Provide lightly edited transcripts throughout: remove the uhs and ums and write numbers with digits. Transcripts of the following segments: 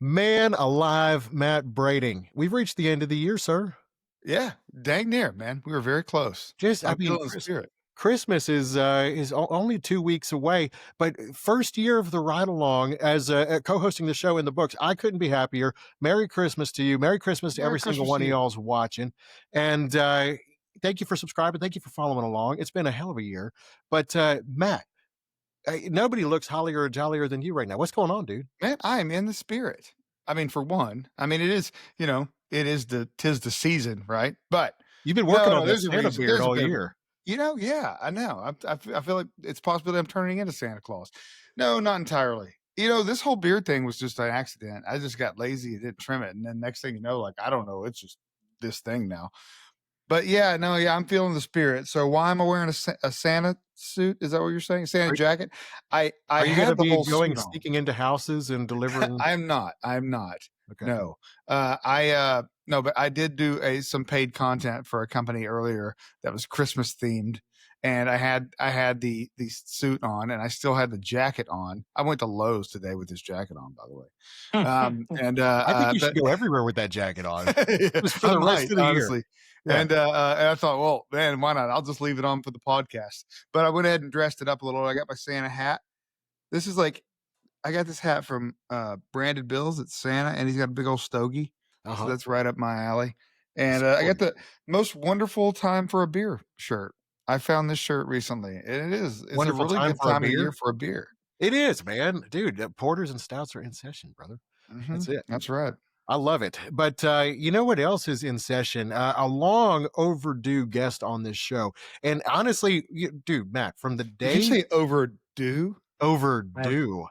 Man alive, Matt Brading. We've reached the end of the year, sir. Yeah, dang near, man. We were very close. Just, I I'm mean, feeling the spirit. Christmas is only 2 weeks away, but first year of the ride along as co-hosting the show in the books. I couldn't be happier. Merry Christmas to you. Merry Christmas to Merry every single Christmas one to of you. y'all's watching. And thank you for subscribing. Thank you for following along. It's been a hell of a year. But Matt, nobody looks hollier or jollier than you right now. What's going on, dude? Man, I am in the spirit. I mean, for one, I mean, tis the season, right? But You've been working no, on no, that there's a Santa reason. beard There's a all bit of a, year. yeah, I know. I feel like it's possible I'm turning into Santa Claus. No, not entirely. This whole beard thing was just an accident. I just got lazy and didn't trim it. And then next thing you know, like, I don't know, it's just this thing now. But yeah, no, yeah, I'm feeling the spirit. So why am I wearing a Santa suit? Is that what you're saying? Santa Are, jacket? I are you going to had the be whole going suit on. sneaking into houses and delivering? I'm not. I'm not. Okay. No. No, but I did do some paid content for a company earlier that was Christmas themed, and I had the suit on, and I still had the jacket on. I went to Lowe's today with this jacket on, by the way. And I think you but should go everywhere with that jacket on, just for I the rest might, of the year. honestly. Yeah. And I thought, well, man, why not? I'll just leave it on for the podcast. But I went ahead and dressed it up a little. I got my Santa hat. This is like I got this hat from Branded Bills. It's Santa, and he's got a big old stogie. So Uh-huh. that's right up my alley. And I got Sporty. the most wonderful time for a beer shirt. I found this shirt recently, and it's a Wonderful really time good for a time of year beer. for a beer. It is, man. Dude, porters and stouts are in session, brother. That's it. That's right. I love it. But you know what else is in session? A long overdue guest on this show. And honestly, dude, Matt, from the Did you day say overdue? Right. overdue,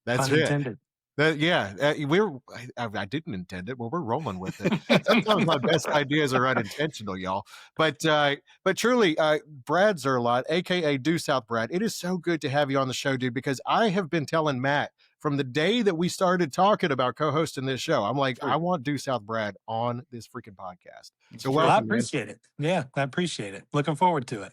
that's Pun it. intended. Yeah, I didn't intend it, but we're rolling with it. Sometimes my best ideas are unintentional, y'all. But truly, Brad Zerlot, aka Due South Brad, it is so good to have you on the show, dude. Because I have been telling Matt from the day that we started talking about co-hosting this show, I'm like, I True. want Due South Brad on this freaking podcast. It's So true. Well, I welcome, man. appreciate it. Yeah, I appreciate it. Looking forward to it.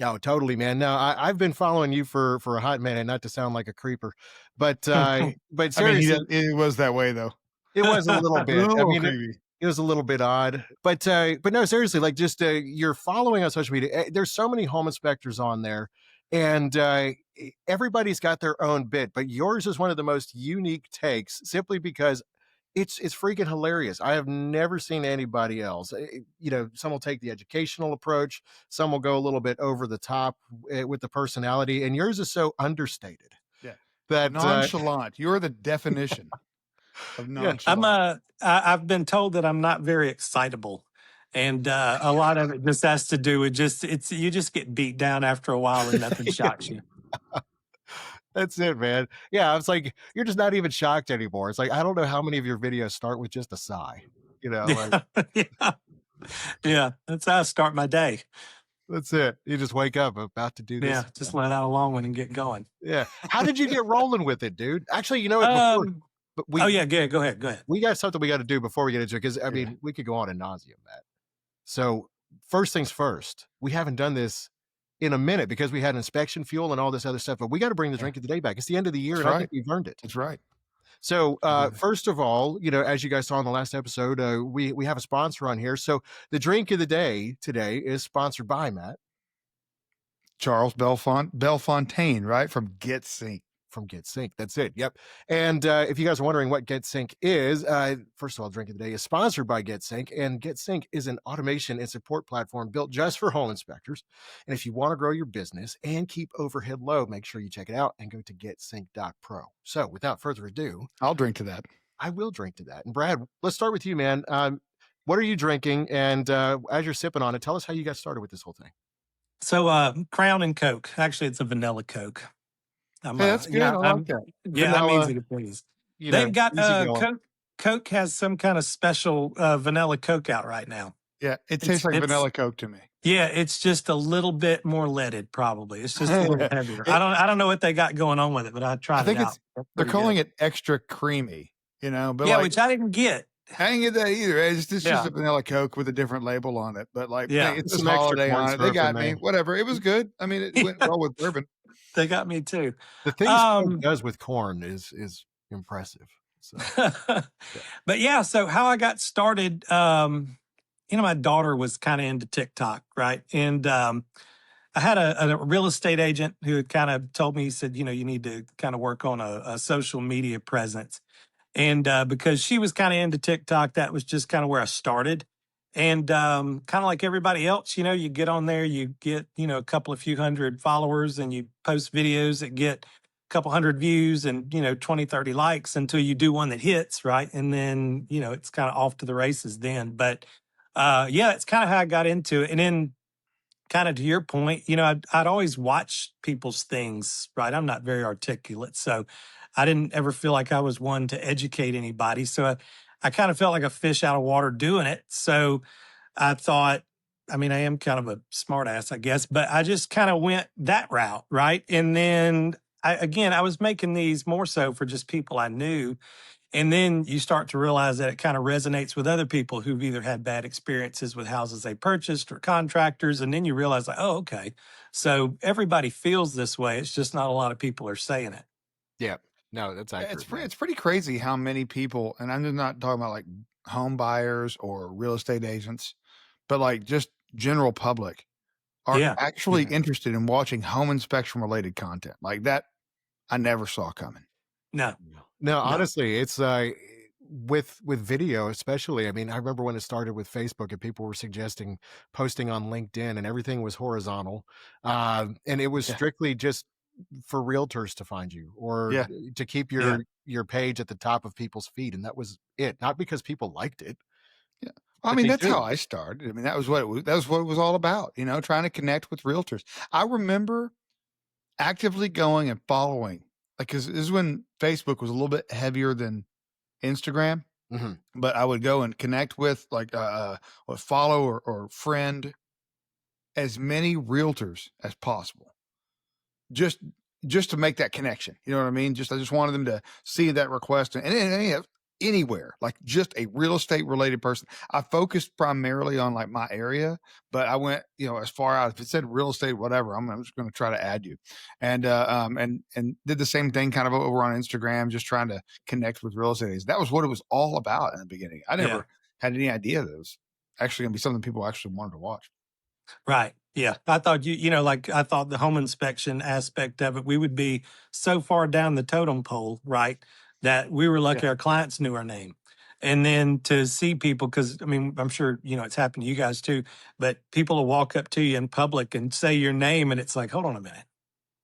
Oh, totally, man. No, I've been following you for a hot minute, not to sound like a creeper, but I mean, seriously, it was that way though. it was a little It was bit. a I little mean, creepy. it was a little bit odd, but no, seriously, like just you're following on social media. There's so many home inspectors on there, and everybody's got their own bit, but yours is one of the most unique takes, simply because it's freaking hilarious. I have never seen anybody else. Some will take the educational approach, some will go a little bit over the top with the personality, and yours is so understated Yeah. that Nonchalant. You're the definition of yeah. nonchalant. I've been told that I'm not very excitable. And a lot of it just has to do with you just get beat down after a while and nothing shocks you. That's it, man. Yeah, I was like, you're just not even shocked anymore. It's like, I don't know how many of your videos start with just a sigh. Like Yeah. Yeah. That's how I start my day. that's it. You just wake up about to do this. Yeah. Just let out a long one and get going. Yeah. How did you get rolling with it, dude? Actually, you know what? But Oh yeah, go ahead. we got something we got to do before we get into it, because I mean, we could go on ad nauseum, Matt. So first things first, we haven't done this in a minute because we had inspection fuel and all this other stuff, but we got to bring the drink of the day back. It's the end of the year, That's and I right. think we've earned it. That's right. So first of all, as you guys saw in the last episode, we have a sponsor on here. So the drink of the day today is sponsored by Matt Charles Belfontaine, right? From Get Sync. from Get Sync. That's it. Yep. And if you guys are wondering what Get Sync is, first of all, drink of the day is sponsored by Get Sync, and Get Sync is an automation and support platform built just for home inspectors. And if you want to grow your business and keep overhead low, make sure you check it out and go to getsync.pro. So without further ado, I'll drink to that. I will drink to that. And Brad, let's start with you, man. What are you drinking? And as you're sipping on it, tell us how you got started with this whole thing. So Crown and Coke. Actually, it's a vanilla Coke. Hey, that's good. I like that. Yeah, I'm Vanilla, easy to please. you know, They've got easy going. Coke. Coke has some kind of special vanilla Coke out right now. Yeah, it tastes like vanilla Coke to me. Yeah, it's just a little bit more leaded, probably. It's just a little heavier. I don't know what they got going on with it, but I tried it out. They're calling it extra creamy, but yeah, which I didn't get. I didn't get that either. It's just a vanilla Coke with a different label on it. But hey, it's some this extra holiday corn on it. They syrup got in me. there. Whatever. It was good. I mean, it went well with bourbon. They got me too. The things Coke does with corn is impressive. So yeah. But yeah, so how I got started, my daughter was kind of into TikTok, right? And I had a real estate agent who had kind of told me, he said, you need to kind of work on a social media presence. And because she was kind of into TikTok, that was just kind of where I started. And kind of like everybody else, you get on there, you get, a couple of few hundred followers and you post videos that get a couple hundred views and, 20, 30 likes until you do one that hits, right? And then, it's kind of off to the races then. But yeah, it's kind of how I got into it. And then kind of to your point, I'd always watch people's things, right? I'm not very articulate. So I didn't ever feel like I was one to educate anybody. So I kind of felt like a fish out of water doing it. So I thought, I mean, I am kind of a smart ass, I guess, but I just kind of went that route, right? And then I was making these more so for just people I knew. And then you start to realize that it kind of resonates with other people who've either had bad experiences with houses they purchased or contractors. And then you realize, like, oh, okay. So everybody feels this way. It's just not a lot of people are saying it. Yeah. No, that's Yeah, accurate, man. it's pretty crazy how many people, and I'm just not talking about like home buyers or real estate agents, but like just general public are Yeah. actually Mhm. interested in watching home inspection related content. Like that I never saw coming. No, No, no. honestly, it's with video especially. I mean, I remember when it started with Facebook and people were suggesting posting on LinkedIn and everything was horizontal. And it was Yeah. strictly just for realtors to find you or Yeah. to keep Yeah. your page at the top of people's feed. And that was it. Not because people liked it, Yeah. Well, I but mean, they that's how should. I started. I mean, that was what it was all about, trying to connect with realtors. I remember actively going and following, like, cause this is when Facebook was a little bit heavier than Instagram, Mhm. but I would go and connect with like, or follow or friend as many realtors as possible. Just just to make that connection, you know what I mean? I just wanted them to see that request and anywhere, like just a real estate related person. I focused primarily on like my area, but I went, as far out. If it said real estate, whatever, I'm just going to try to add you, and did the same thing kind of over on Instagram, just trying to connect with real estate agents. That was what it was all about in the beginning. I Yeah. never had any idea that it was actually going to be something people actually wanted to watch. Right. Yeah. I thought like I thought the home inspection aspect of it, we would be so far down the totem pole, right? That we were lucky Yeah, our clients knew our name. And then to see people, because I mean, I'm sure, it's happened to you guys too, but people will walk up to you in public and say your name, and it's like, hold on a minute.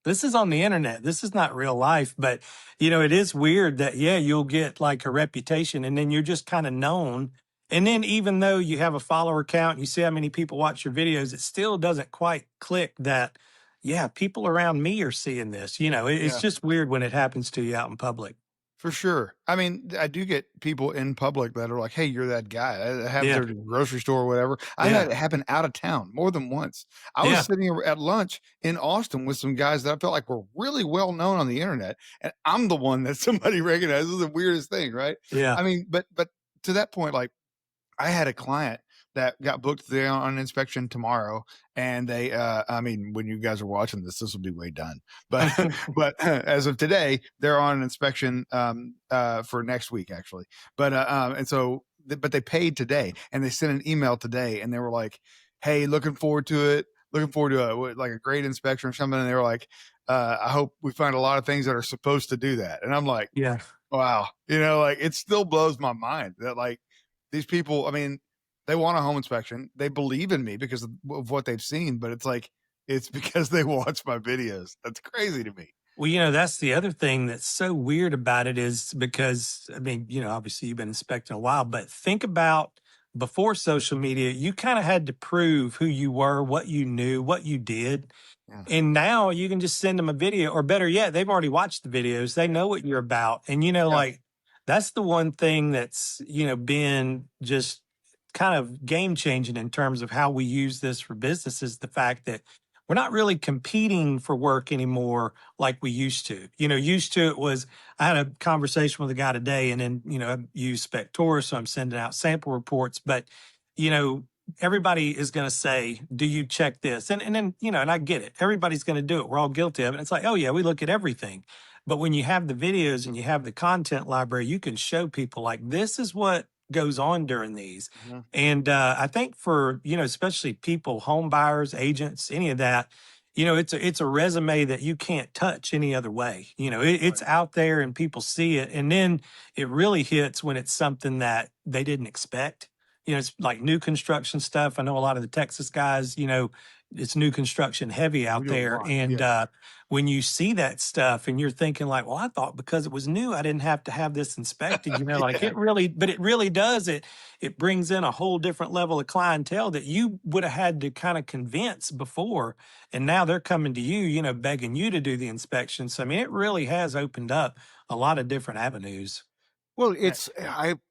This is on the internet. This is not real life. But, it is weird that, yeah, you'll get like a reputation and then you're just kind of known. And then even though you have a follower count, you see how many people watch your videos, it still doesn't quite click that, yeah, people around me are seeing this. It's yeah. just weird when it happens to you out in public. For sure. I mean, I do get people in public that are like, "Hey, you're that guy." That happens Yeah. at the grocery store or whatever. I've Yeah. had it happen out of town more than once. I was Yeah. sitting at lunch in Austin with some guys that I felt like were really well known on the internet, and I'm the one that somebody recognizes. This is the weirdest thing, right? Yeah. I mean, but to that point, like I had a client that got booked there on inspection tomorrow, and they, I mean, when you guys are watching this, this will be way done. But but as of today, they're on an inspection for next week actually. But and so, but they paid today, and they sent an email today, and they were like, "Hey, looking forward to it. Looking forward to like a great inspection or something." And they were like, "I hope we find a lot of things that are supposed to do that." And I'm like, Yeah. wow, like it still blows my mind that like these people, I mean, they want a home inspection. They believe in me because of what they've seen, but it's like it's because they watch my videos. That's crazy to me. Well, that's the other thing that's so weird about it is because, I mean, obviously you've been inspecting a while, but think about before social media, you kind of had to prove who you were, what you knew, what you did. Yeah. And now you can just send them a video, or better yet, they've already watched the videos. They know what you're about. And, Yeah. like that's the one thing that's, been just kind of game changing in terms of how we use this for business is the fact that we're not really competing for work anymore like we used to. Used to it was I had a conversation with a guy today and then, I use Spectora, so I'm sending out sample reports. But, you know, everybody is going to say, do you check this? And then, and I get it. Everybody's going to do it. We're all guilty of it. It's like, oh yeah, we look at everything. But when you have the videos and you have the content library, you can show people like this is what goes on during these. Mhm. And I think for, especially people, home buyers, agents, any of that, it's a resume that you can't touch any other way. Right. It's out there and people see it. And then it really hits when it's something that they didn't expect. It's like new construction stuff. I know a lot of the Texas guys, it's new construction heavy We out do a there. lot. And Yeah. when you see that stuff and you're thinking like, well, I thought because it was new, I didn't have to have this inspected, like Yeah. but it really does. It brings in a whole different level of clientele that you would have had to kind of convince before. And now they're coming to you, begging you to do the inspection. So, I mean, it really has opened up a lot of different avenues. Well, Yeah.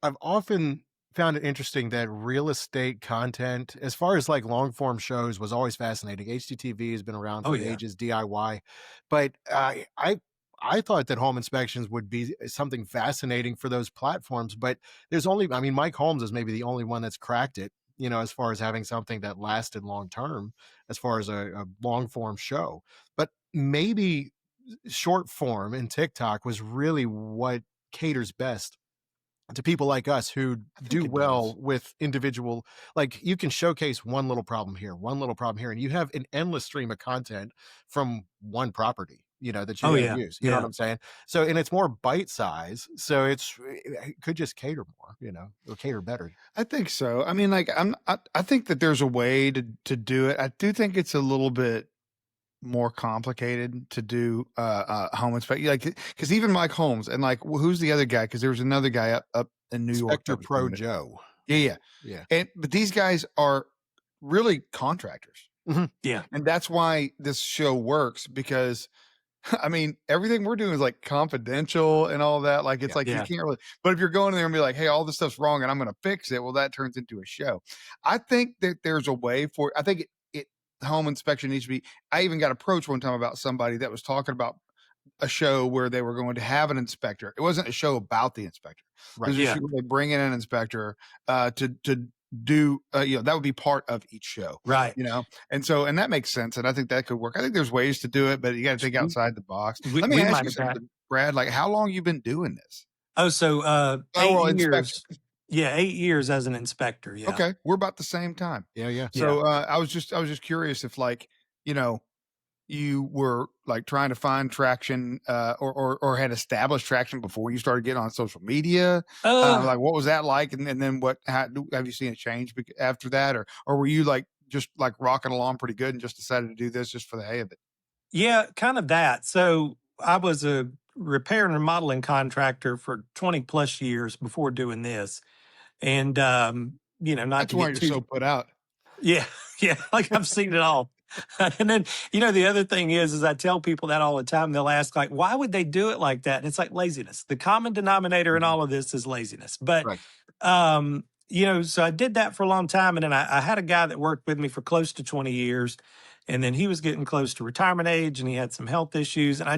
I've often found it interesting that real estate content, as far as like long form shows, was always fascinating. HGTV has been around Oh, for yeah. ages, DIY, but I thought that home inspections would be something fascinating for those platforms. But there's only, I mean, Mike Holmes is maybe the only one that's cracked it. As far as having something that lasted long term, as far as a long form show, but maybe short form in TikTok was really what caters best to people like us who I think do it does. well with individual, like you can showcase one little problem here, one little problem here, and you have an endless stream of content from one property, that you're Oh, going to yeah. use. You know what Yeah. I'm saying? So, and it's more bite size. So it could just cater more, or cater better. I think so. I mean, like I think that there's a way to do it. I do think it's a little bit more complicated to do home inspection, like because even Mike Holmes and like who's the other guy? Because there was another guy up in New York Inspector that was Pro doing it. Joe. Yeah, yeah. Yeah. And but these guys are really contractors, Mhm. Yeah. and that's why this show works because I mean, everything we're doing is like confidential and all that. Like, it's Yeah. like you Yeah. can't really, but if you're going in there and be like, hey, all this stuff's wrong and I'm going to fix it, well, that turns into a show. I think that there's a way for, I think home inspection needs to be. I even got approached one time about somebody that was talking about a show where they were going to have an inspector. It wasn't a show about the inspector. It Right. was a Yeah. show where they bring in an inspector to do that would be part of each show, Right. and so and that makes sense, and I think that could work. I think there's ways to do it, but you got to think We, outside the box. we, Let me we ask might you have had. something, Brad. Like, how long you been doing this? Oh, so Oh, eight well, inspection. years. Yeah. 8 years as an inspector. Yeah. Okay, we're about the same time. Yeah. Yeah. Yeah. So I was just curious if, like, you know you were like trying to find traction, or had established traction before you started getting on social media. Uh, Like, what was that like? And then have you seen a change after that, or were you like just like rocking along pretty good and just decided to do this just for the hay of it? yeah, kind of that. So I was a repair and remodeling contractor for 20 plus years before doing this. And, not That's to why get you're too, so put out. yeah, yeah, like I've seen it all. And then, the other thing is I tell people that all the time. They'll ask, like, why would they do it like that? And it's like laziness. The common denominator in Mhm. all of this is laziness. But, Right. so I did that for a long time. And then I had a guy that worked with me for close to 20 years. And then he was getting close to retirement age and he had some health issues. And I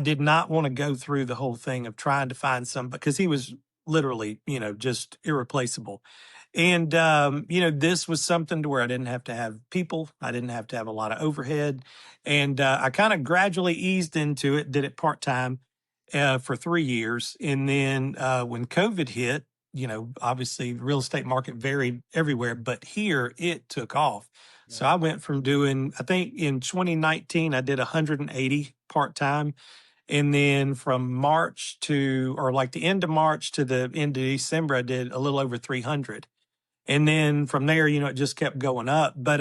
did not want to go through the whole thing of trying to find some because he was literally, just irreplaceable. And this was something to where I didn't have to have people. I didn't have to have a lot of overhead. And I kind of gradually eased into it, did it part-time for 3 years. And then when COVID hit, obviously the real estate market varied everywhere, but here it took off. So Yeah. I went from doing, I think in 2019, I did 180 part-time. And then from March to, or like the end of March to the end of December, I did a little over 300. And then from there, it just kept going up. But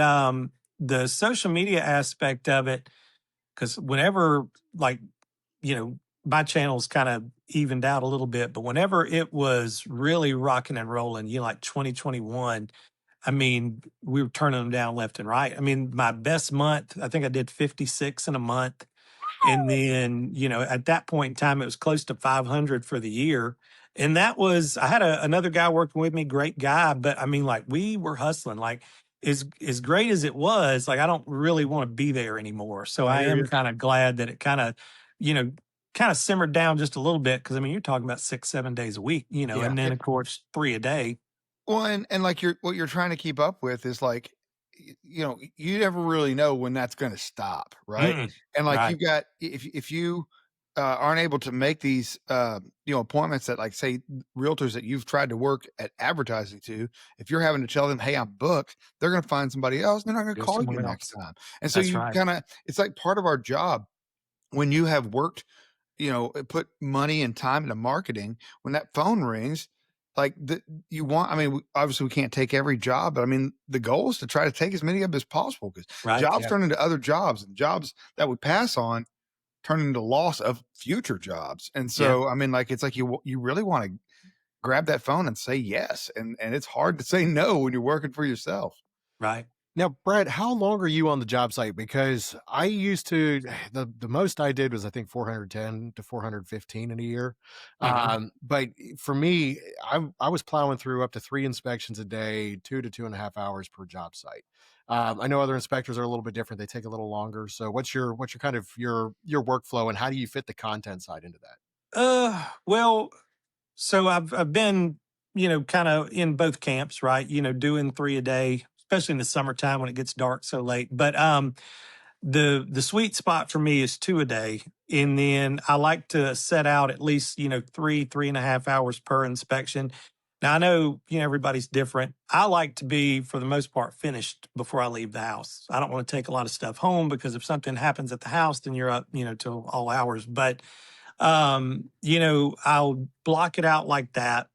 the social media aspect of it, because whenever, like, my channel's kind of evened out a little bit, but whenever it was really rocking and rolling, like 2021, I mean, we were turning them down left and right. I mean, my best month, I think I did 56 in a month. And then, at that point in time, it was close to 500 for the year. And that was, I had another guy working with me, great guy, but I mean, like we were hustling, like as great as it was, like I don't really want to be there anymore. So I I hear am you. kind of glad that it you know, kind of simmered down just a little bit. Cause I mean, you're talking about 6, 7 days a week, Yeah. and then of course 3 a day. Well, and like what you're trying to keep up with is like you never really know when that's going to stop, right? Mm, And like right. you got, if you aren't able to make these, appointments that, like, say, realtors that you've tried to work at advertising to, if you're having to tell them, hey, I'm booked, they're going to find somebody else. They're not going to Go call you somewhere next else. time. And so That's you right. kind of, it's like part of our job when you have worked, put money and time into marketing, when that phone rings, like, you want, I mean, obviously we can't take every job, but I mean, the goal is to try to take as many of them as possible, because Right. jobs Yeah. turn into other jobs, and jobs that we pass on turn into loss of future jobs. And Yeah. so, I mean, like, it's like you really want to grab that phone and say yes. And it's hard to say no when you're working for yourself. Right. Now, Brett, how long are you on the job site? Because I used to the most I did was I think 410 to 415 in a year. Hmm. But for me, I was plowing through up to 3 inspections a day, 2 to 2.5 hours per job site. I know other inspectors are a little bit different; they take a little longer. So, what's your kind of your workflow, and how do you fit the content side into that? Well, so I've been, kind of in both camps, right? Doing 3 a day, especially in the summertime when it gets dark so late. But the sweet spot for me is 2 a day. And then I like to set out at least, 3.5 hours per inspection. Now I know, everybody's different. I like to be, for the most part, finished before I leave the house. I don't want to take a lot of stuff home because if something happens at the house, then you're up, till all hours. But I'll block it out like that.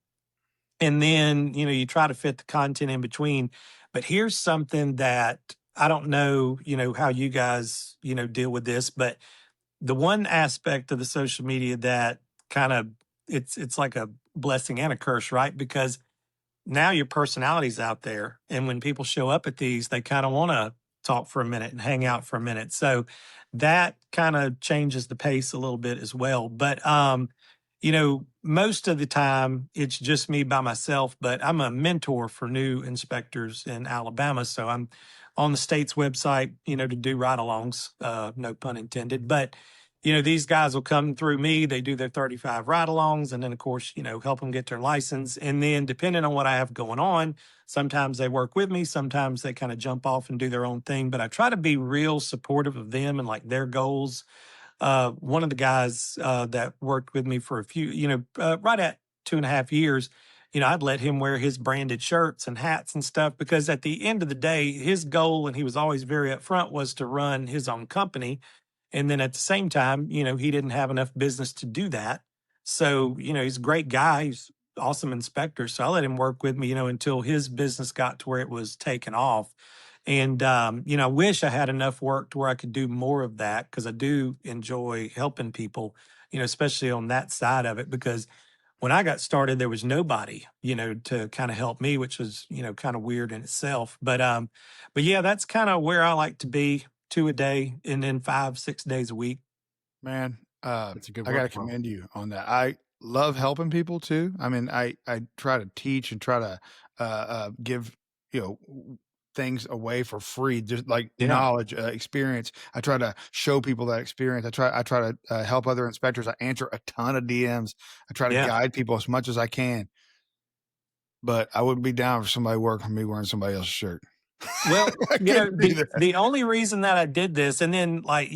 And then, you try to fit the content in between. But here's something that I don't know, how you guys, deal with this, but the one aspect of the social media that kind of it's like a blessing and a curse, right? Because now your personality's out there. And when people show up at these, they kind of want to talk for a minute and hang out for a minute. So that kind of changes the pace a little bit as well. But, most of the time it's just me by myself, but I'm a mentor for new inspectors in Alabama. So I'm on the state's website, to do ride alongs, no pun intended. But these guys will come through me. They do their 35 ride alongs and then, of course, help them get their license. And then, depending on what I have going on, sometimes they work with me. Sometimes they kind of jump off and do their own thing. But I try to be real supportive of them and like their goals. One of the guys that worked with me for a few, right at 2.5 years, I'd let him wear his branded shirts and hats and stuff because at the end of the day, his goal, and he was always very upfront, was to run his own company. And then at the same time, he didn't have enough business to do that. So, he's a great guy. He's awesome inspector. So I let him work with me, until his business got to where it was taken off. And, I wish I had enough work to where I could do more of that because I do enjoy helping people, especially on that side of it. Because when I got started, there was nobody, to kind of help me, which was, kind of weird in itself. But yeah, that's kind of where I like to be, 2 a day and then 5, 6 days a week. Man, It's a good I got to workflow. commend you on that. I love helping people too. I mean, I try to teach and try to give, you know things away for free, just like Yeah. knowledge, experience. I try to show people that experience. I try to help other inspectors. I answer a ton of DMs. I try to Yeah. guide people as much as I can. But I wouldn't be down for somebody working for me wearing somebody else's shirt. Well, I couldn't do the that. the only reason that I did this, and then like,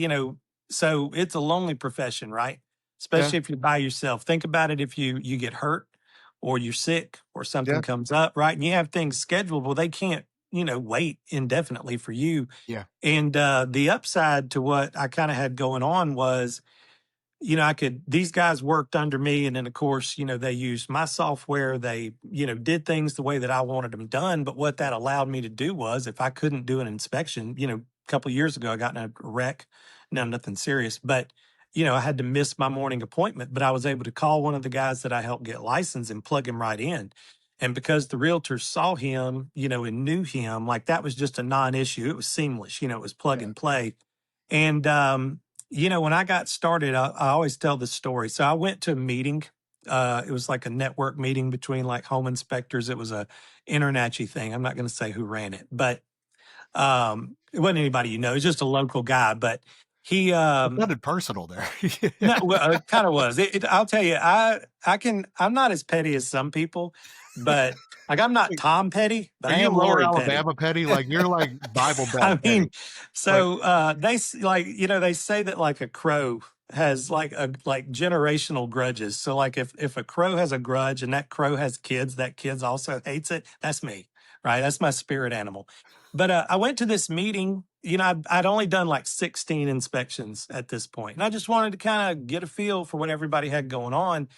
so it's a lonely profession, right? Yeah, Especially if you're by yourself. Think about it if you get hurt or you're sick or something yeah, comes up, right? And you have things scheduled, well, they can't, wait indefinitely for you. Yeah. And the upside to what I kind of had going on was these guys worked under me. And then, of course, they used my software. They, did things the way that I wanted them done. But what that allowed me to do was if I couldn't do an inspection, a couple of years ago, I got in a wreck. No, nothing serious. But, I had to miss my morning appointment, but I was able to call one of the guys that I helped get licensed and plug him right in. And because the realtor saw him, and knew him, like that was just a non issue. It was seamless, it was plug yeah. and play. And, when I got started, I always tell this story. So I went to a meeting. It was like a network meeting between like home inspectors. It was a internetchy thing. I'm not going to say who ran it, but it wasn't anybody it was just a local guy. But He It sounded personal there. no, well, it kind of was. I'll tell you, I'm not as petty as some people, but like I'm not Tom Petty, but Are I you am lower Lori Petty. Alabama petty? Like you're like Bible Belt I petty. mean, Like, so like they say that like a crow has like generational grudges. So like if a crow has a grudge and that crow has kids, that kids also hates it. That's me, right? That's my spirit animal. But I went to this meeting. I'd only done like 16 inspections at this point, and I just wanted to kind of get a feel for what everybody had going on.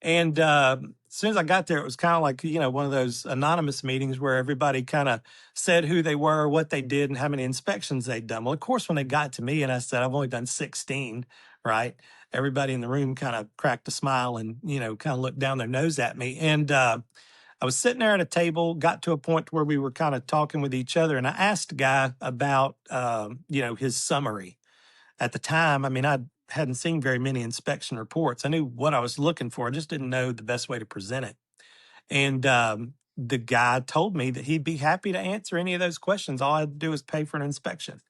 And as soon as I got there, it was kind of like, one of those anonymous meetings where everybody kind of said who they were, what they did, and how many inspections they'd done. Well, of course, when they got to me and I said, I've only done 16, right? Everybody in the room kind of cracked a smile and, kind of looked down their nose at me. And I was sitting there at a table, got to a point where we were kind of talking with each other. And I asked a guy about, his summary at the time. I mean, I hadn't seen very many inspection reports. I knew what I was looking for. I just didn't know the best way to present it. And the guy told me that he'd be happy to answer any of those questions. All I had to do was pay for an inspection.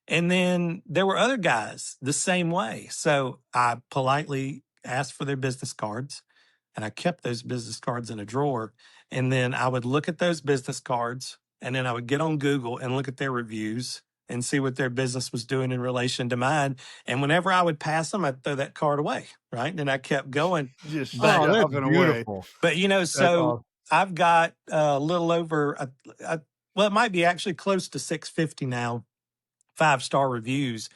And then there were other guys the same way. So I politely asked for their business cards and I kept those business cards in a drawer. And then I would look at those business cards and then I would get on Google and look at their reviews and see what their business was doing in relation to mine. And whenever I would pass them, I'd throw that card away. Right. And I kept going. Just But, oh, that's shoving away. beautiful. but, That's so awesome. I've got a little over, well, it might be actually close to 650 now 5-star reviews,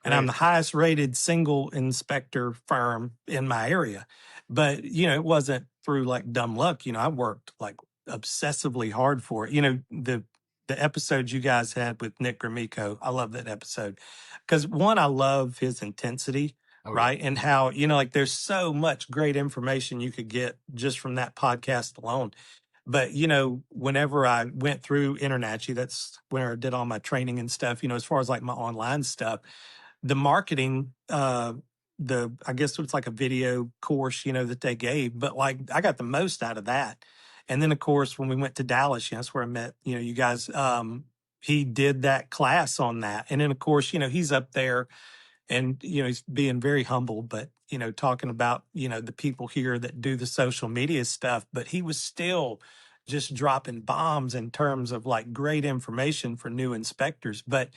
and I'm Great. the highest rated single inspector firm in my area. But, it wasn't through like dumb luck. I worked like obsessively hard for it. The episode you guys had with Nick Grimico, I love that episode because one, I love his intensity, Oh yeah. right? And how, like there's so much great information you could get just from that podcast alone. But, whenever I went through Internachi, that's where I did all my training and stuff, as far as like my online stuff, the marketing, I guess it's like a video course, that they gave, but like I got the most out of that. And then of course, when we went to Dallas, that's where I met, you guys, he did that class on that. And then of course, he's up there and he's being very humble, but talking about the people here that do the social media stuff, but he was still just dropping bombs in terms of like great information for new inspectors. But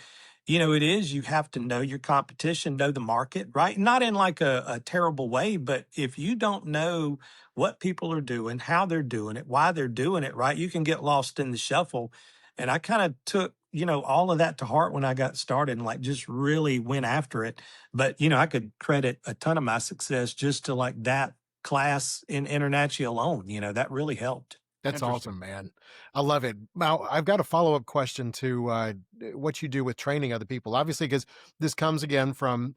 you have to know your competition, know the market, right? Not in like a terrible way, but if you don't know what people are doing, how they're doing it, why they're doing it, right, you can get lost in the shuffle. And I kind of took all of that to heart when I got started and like just really went after it. But, I could credit a ton of my success just to like that class in Internachi alone. That really helped. That's Interesting. awesome, man. I love it. Now, I've got a follow-up question to what you do with training other people. Obviously, because this comes again from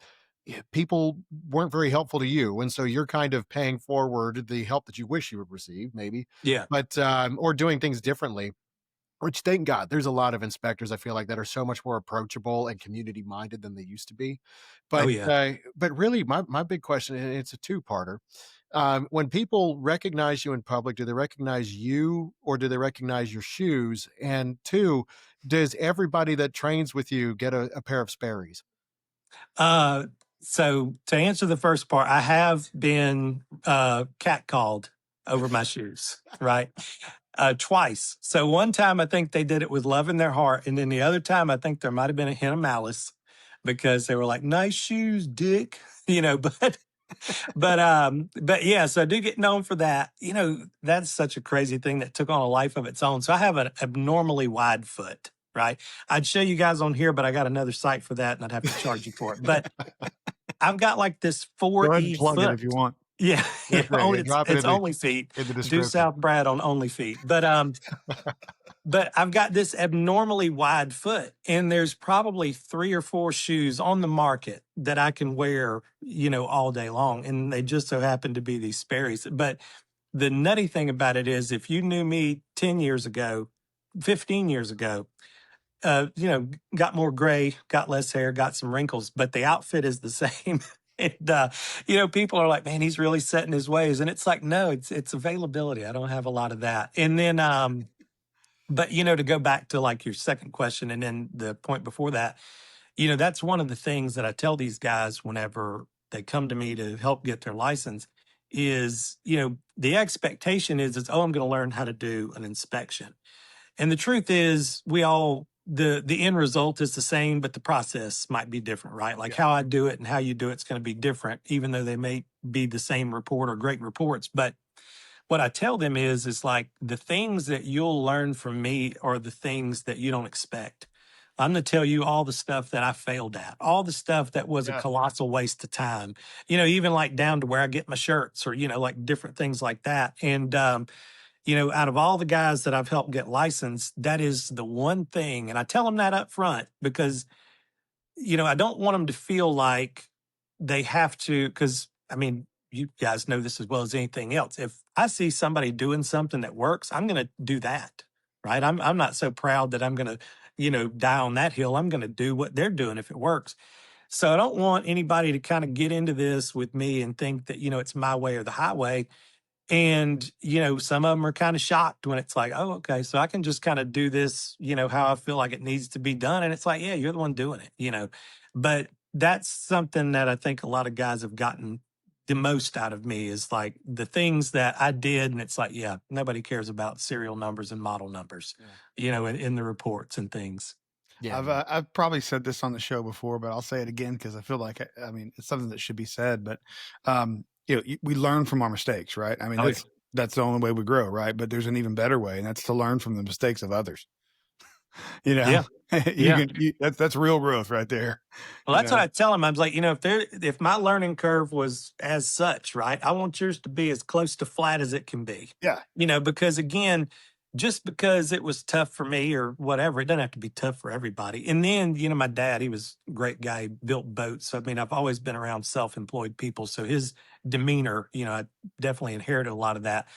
people weren't very helpful to you, and so you're kind of paying forward the help that you wish you would receive, maybe, Yeah. but or doing things differently. Which, thank God, there's a lot of inspectors I feel like that are so much more approachable and community minded than they used to be. Oh, But yeah. but really, my big question, and it's a two-parter. When people recognize you in public, do they recognize you or do they recognize your shoes? And two, does everybody that trains with you get a pair of Sperry's? Uh, so to answer the first part, I have been catcalled over my shoes, right? Twice. So one time I think they did it with love in their heart, and then the other time I think there might have been a hint of malice because they were like, "Nice shoes, Dick," but yeah. So I do get known for that. That's such a crazy thing that took on a life of its own. So I have an abnormally wide foot. Right. I'd show you guys on here, but I got another site for that and I'd have to charge you for it. But I've got like this Go ahead and 4E plug it foot. if you want. Yeah, yeah. That's right. Yeah, drop it It's only feet. in the Due description. South Brad on only feet. But I've got this abnormally wide foot, and there's probably 3 or 4 shoes on the market that I can wear, all day long, and they just so happen to be these Sperry's. But the nutty thing about it is, if you knew me 10 years ago, 15 years ago, got more gray, got less hair, got some wrinkles, but the outfit is the same. And people are like, man, he's really set in his ways. And it's like, no, it's availability. I don't have a lot of that. And then but to go back to like your second question and then the point before that, that's one of the things that I tell these guys whenever they come to me to help get their license is, the expectation is, oh, I'm going to learn how to do an inspection. And the truth is, the end result is the same, but the process might be different, right? Like Yeah. how I do it and how you do it's going to be different, even though they may be the same report or great reports. But what I tell them is like the things that you'll learn from me are the things that you don't expect. I'm going to tell you all the stuff that I failed at, all the stuff that was a Yeah. colossal waste of time, even like down to where I get my shirts or, like different things like that. And, out of all the guys that I've helped get licensed, that is the one thing. And I tell them that up front because, I don't want them to feel like they have to, because I mean, you guys know this as well as anything else. If I see somebody doing something that works, I'm going to do that. Right. I'm not so proud that I'm going to, die on that hill. I'm going to do what they're doing if it works. So I don't want anybody to kind of get into this with me and think that, it's my way or the highway. And, some of them are kind of shocked when it's like, oh, okay, so I can just kind of do this, how I feel like it needs to be done. And it's like, yeah, you're the one doing it. But that's something that I think a lot of guys have gotten the most out of me is like the things that I did. And it's like, yeah, nobody cares about serial numbers and model numbers, in the reports and things. Yeah. I've probably said this on the show before, but I'll say it again because I feel like I mean it's something that should be said. But we learn from our mistakes, right? I mean Oh, yeah. that's the only way we grow, right? But there's an even better way, and that's to learn from the mistakes of others. You know, Yeah. Yeah. that's real growth right there. Well, that's what I tell them. I was like, if my learning curve was as such, right, I want yours to be as close to flat as it can be. Yeah. Because again, just because it was tough for me or whatever, it doesn't have to be tough for everybody. And then, my dad, he was a great guy, he built boats. So, I mean, I've always been around self-employed people. So his demeanor, I definitely inherited a lot of that.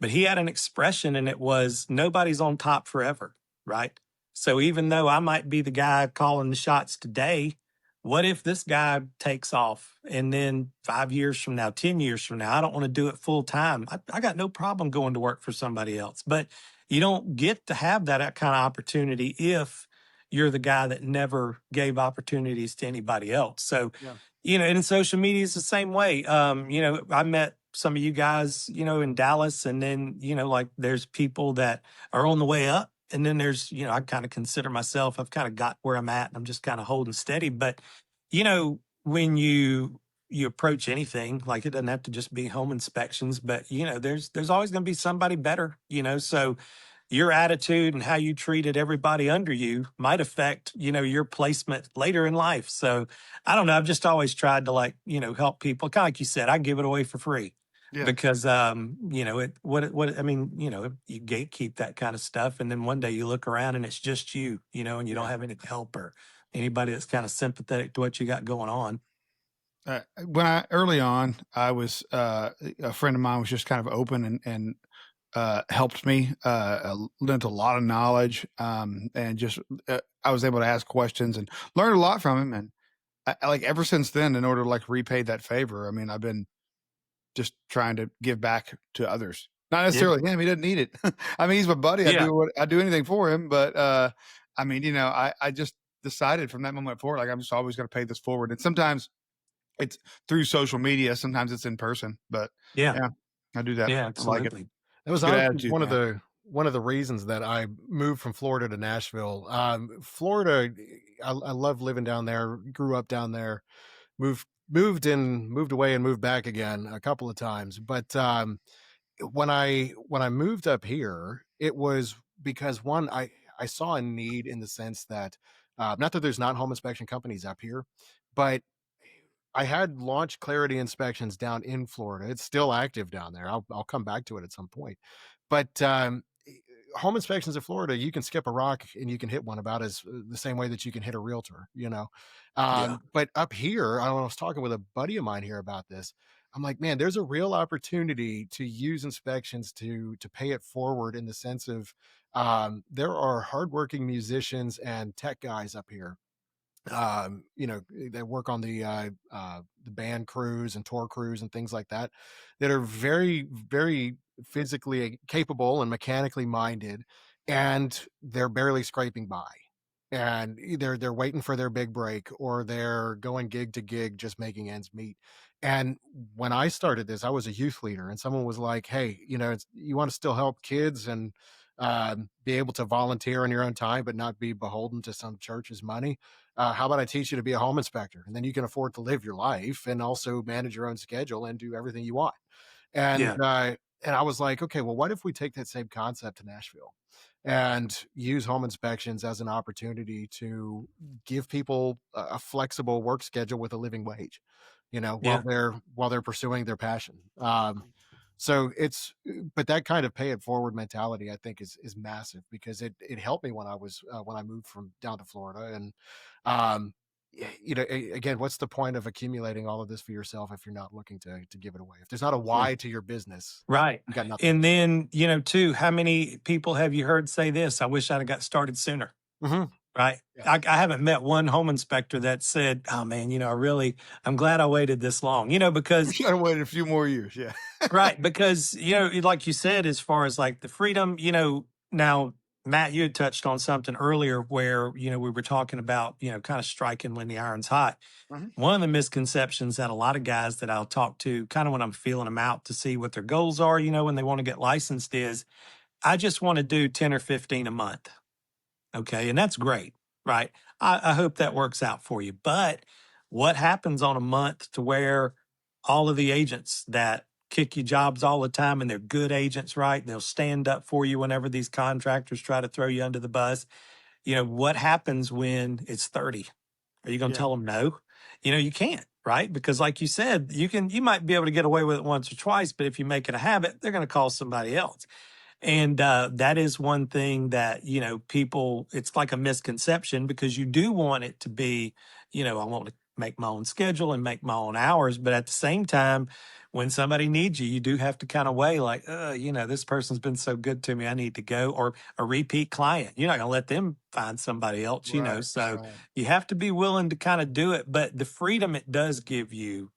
But he had an expression and it was nobody's on top forever, right? So even though I might be the guy calling the shots today, what if this guy takes off and then 5 years from now, 10 years from now, I don't want to do it full time. I got no problem going to work for somebody else. But you don't get to have that kind of opportunity if you're the guy that never gave opportunities to anybody else. So, Yeah. And social media is the same way. I met some of you guys, in Dallas, and then, like there's people that are on the way up. And then there's, I kind of consider myself, I've kind of got where I'm at and I'm just kind of holding steady. But, when you approach anything, like it doesn't have to just be home inspections, but there's always going to be somebody better, so your attitude and how you treated everybody under you might affect, your placement later in life. So I don't know. I've just always tried to help people. Kind of like you said, I give it away for free. Yeah. Because I mean, you gatekeep that kind of stuff, and then one day you look around and it's just you, and you don't have any help or anybody that's kind of sympathetic to what you got going on. When early on, I was a friend of mine was just kind of open and helped me, lent a lot of knowledge, and just I was able to ask questions and learn a lot from him. And like ever since then, in order to like repay that favor, I mean, I've been just trying to give back to others. Not necessarily him; he doesn't need it. I mean, he's my buddy. Yeah. I'd do anything for him. But I mean, I just decided from that moment forward, like I'm just always going to pay this forward. And sometimes it's through social media. Sometimes it's in person. But Yeah. yeah, I do that. Yeah, I like it. absolutely. That was Good honestly attitude, one of man. the reasons that I moved from Florida to Nashville. Florida, I love living down there. Grew up down there. Moved away and moved back again a couple of times. But when I moved up here, it was because one, I saw a need in the sense that not that there's not home inspection companies up here, but I had launched Clarity inspections down in Florida. It's still active down there. I'll come back to it at some point. But home inspections in Florida, you can skip a rock and you can hit one about as the same way that you can hit a realtor, Yeah. But up here, I was talking with a buddy of mine here about this. I'm like, man, there's a real opportunity to use inspections to pay it forward in the sense of there are hardworking musicians and tech guys up here they work on the band crews and tour crews and things like that that are very, very physically capable and mechanically minded, and they're barely scraping by. and they're waiting for their big break, or they're going gig to gig just making ends meet. And when I started this, I was a youth leader, and someone was like, "Hey, you want to still help kids and be able to volunteer on your own time, but not be beholden to some church's money. How about I teach you to be a home inspector, and then you can afford to live your life and also manage your own schedule and do everything you want." And Yeah. and I was like, okay, well, what if we take that same concept to Nashville and use home inspections as an opportunity to give people a flexible work schedule with a living wage, Yeah. while they're pursuing their passion. So but that kind of pay it forward mentality, I think, is massive, because it helped me when I moved from down to Florida. And um, again, what's the point of accumulating all of this for yourself if you're not looking to give it away? If there's not a Yeah. why to your business, Right. you got nothing. And then, too, how many people have you heard say this? I wish I'd have got started sooner. Mhm. Right. Yeah. I haven't met one home inspector that said, "Oh man, I'm glad I waited this long." We Because gotta wait a few more years. Yeah. right, because like you said, as far as like the freedom, now Matt, you had touched on something earlier where we were talking about kind of striking when the iron's hot. Mhm. One of the misconceptions that a lot of guys that I'll talk to, kind of when I'm feeling them out to see what their goals are, when they want to get licensed, is I just want to do 10 or 15 a month. Okay. And that's great. Right. I hope that works out for you. But what happens on a month to where all of the agents that kick you jobs all the time, and they're good agents, right? They'll stand up for you whenever these contractors try to throw you under the bus. What happens when it's 30? Are you going to Yeah. tell them no? You can't, right? Because like you said, you might be able to get away with it once or twice, but if you make it a habit, they're going to call somebody else. And that is one thing that, people, it's like a misconception, because you do want it to be, I want to make my own schedule and make my own hours. But at the same time, when somebody needs you, you do have to kind of weigh like, this person's been so good to me, I need to go. Or a repeat client, you're not going to let them find somebody else, Right. So Right. you have to be willing to kind of do it. But the freedom it does give you,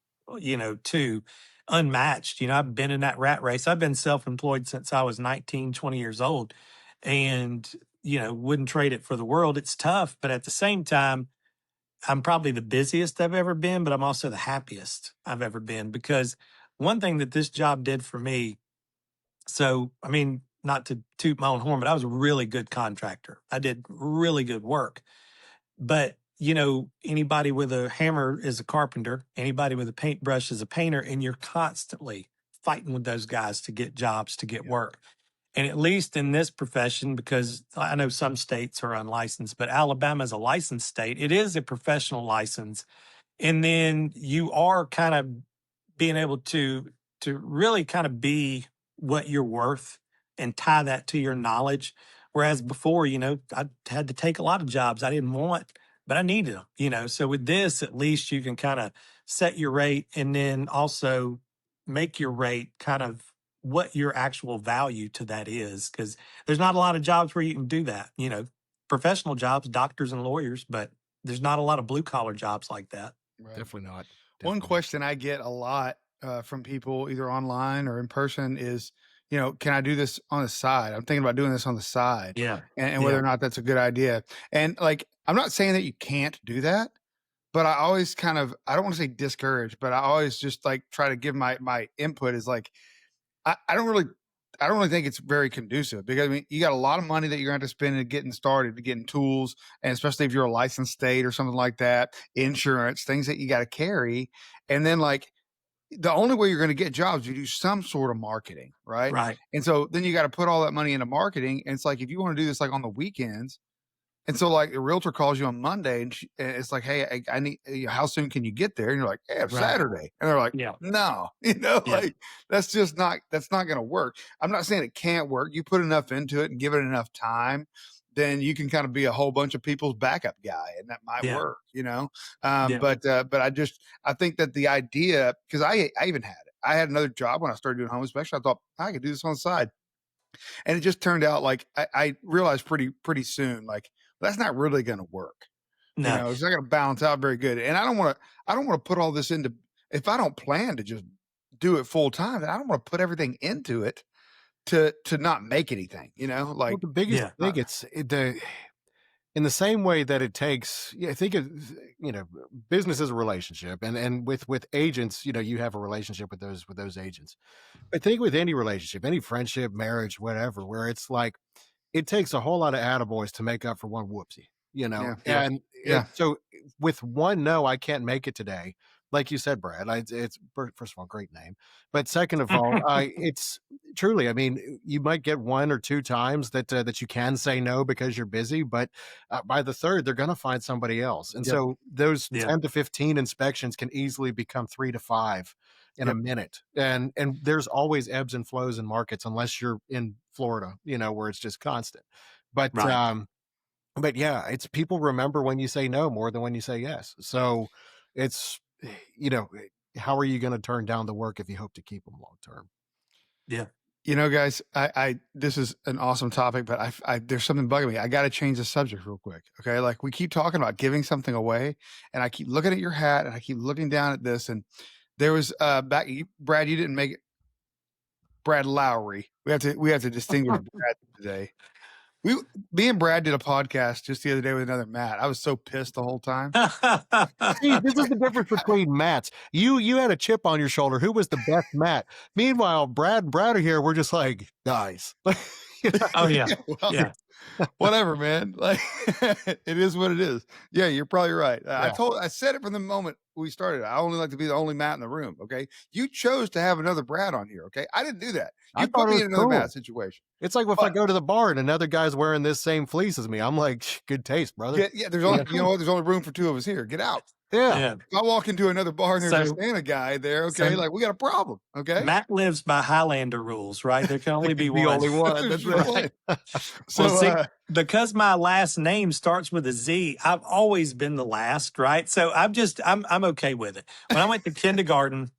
to unmatched. I've been in that rat race. I've been self-employed since I was 19, 20 years old, and, wouldn't trade it for the world. It's tough, but at the same time, I'm probably the busiest I've ever been, but I'm also the happiest I've ever been, because one thing that this job did for me, so, I mean, not to toot my own horn, but I was a really good contractor. I did really good work. But, anybody with a hammer is a carpenter, anybody with a paintbrush is a painter, and you're constantly fighting with those guys to get jobs, to get Yeah. work. And at least in this profession, because I know some states are unlicensed, but Alabama is a licensed state. It is a professional license. And then you are kind of being able to really kind of be what you're worth and tie that to your knowledge. Whereas before, I had to take a lot of jobs I didn't want, but I needed them, So with this, at least you can kind of set your rate, and then also make your rate kind of what your actual value to that is. Cause there's not a lot of jobs where you can do that, professional jobs, doctors and lawyers, but there's not a lot of blue collar jobs like that. Right. Definitely not. One Definitely not. question I get a lot from people, either online or in person, is, can I do this on the side? I'm thinking about doing this on the side, Yeah. and whether Yeah. or not that's a good idea. And like, I'm not saying that you can't do that, but I always kind of, I don't want to say discourage, but I always just like try to give my input is like, I don't really. I don't really think it's very conducive, because I mean, you got a lot of money that you're going to have to spend in getting started, to getting tools, and especially if you're a licensed state or something like that, insurance, things that you got to carry. And then, like, the only way you're going to get jobs, you do some sort of marketing, right? Right. And so then you got to put all that money into marketing. And it's like, if you want to do this like on the weekends, and so, like, a realtor calls you on Monday, and it's like, "Hey, I need, how soon can you get there?" And you're like, "Hey, Right. Saturday." And they're like, Yeah. "No," Yeah. like, that's not going to work. I'm not saying it can't work. You put enough into it and give it enough time, then you can kind of be a whole bunch of people's backup guy, and that might Yeah. work. Yeah. But I think that the idea, because I even had it. I had another job when I started doing home inspection. I thought I could do this on the side, and it just turned out like I realized pretty soon, like, that's not really going to work. No. It's not going to balance out very good. And I don't want to put all this into, if I don't plan to just do it full time, then I don't want to put everything into it to not make anything. Well, Like, the biggest Yeah. thing, it's the in the same way that it takes, yeah, I think of, business is a relationship, and with agents, you have a relationship with those agents. I think with any relationship, any friendship, marriage, whatever, where it's like it takes a whole lot of attaboys to make up for one whoopsie, Yeah. Yeah. and Yeah. so with one no, I can't make it today. Like you said, Brad, it's first of all, great name, but second of all, it's truly. I mean, you might get one or two times that you can say no because you're busy, but by the third, they're going to find somebody else, and Yep. so those Yeah. 10 to 15 inspections can easily become 3 to 5 in a Yep. minute. And there's always ebbs and flows in markets unless you're in Florida, where it's just constant. But Right. but yeah, it's people remember when you say no more than when you say yes. So it's you know, how are you going to turn down the work if you hope to keep them long term? Yeah. Guys, I this is an awesome topic, but there's something bugging me. I got to change the subject real quick. Okay. Like we keep talking about giving something away, and I keep looking at your hat and I keep looking down at this. And there was Brad, you didn't make it. Brad Lowry. We have to distinguish Brad today. Me and Brad did a podcast just the other day with another Matt. I was so pissed the whole time. See, this is the difference between Matts. You had a chip on your shoulder. Who was the best Matt? Meanwhile, Brad and Brad are here. We're just like, guys. Oh yeah. Well, Yeah. whatever, man. Like it is what it is. Yeah, you're probably right. Yeah. I said it from the moment we started. I only like to be the only Matt in the room. Okay. You chose to have another Brad on here. Okay. I didn't do that. I You thought put it me was in another cool. Matt situation. It's like if I go to the bar and another guy's wearing this same fleece as me, I'm like, good taste, brother. Yeah, there's only you know what? There's only room for two of us here. Get out. Yeah. Yeah. If I walk into another bar and there's So- a Santa guy there, okay, so- like we got a problem. Okay. Matt lives by Highlander rules, right? There can only be The one. only one. That's There's right. So Well, see, because my last name starts with a Z, I've always been the last, right? So I'm okay with it. When I went to kindergarten,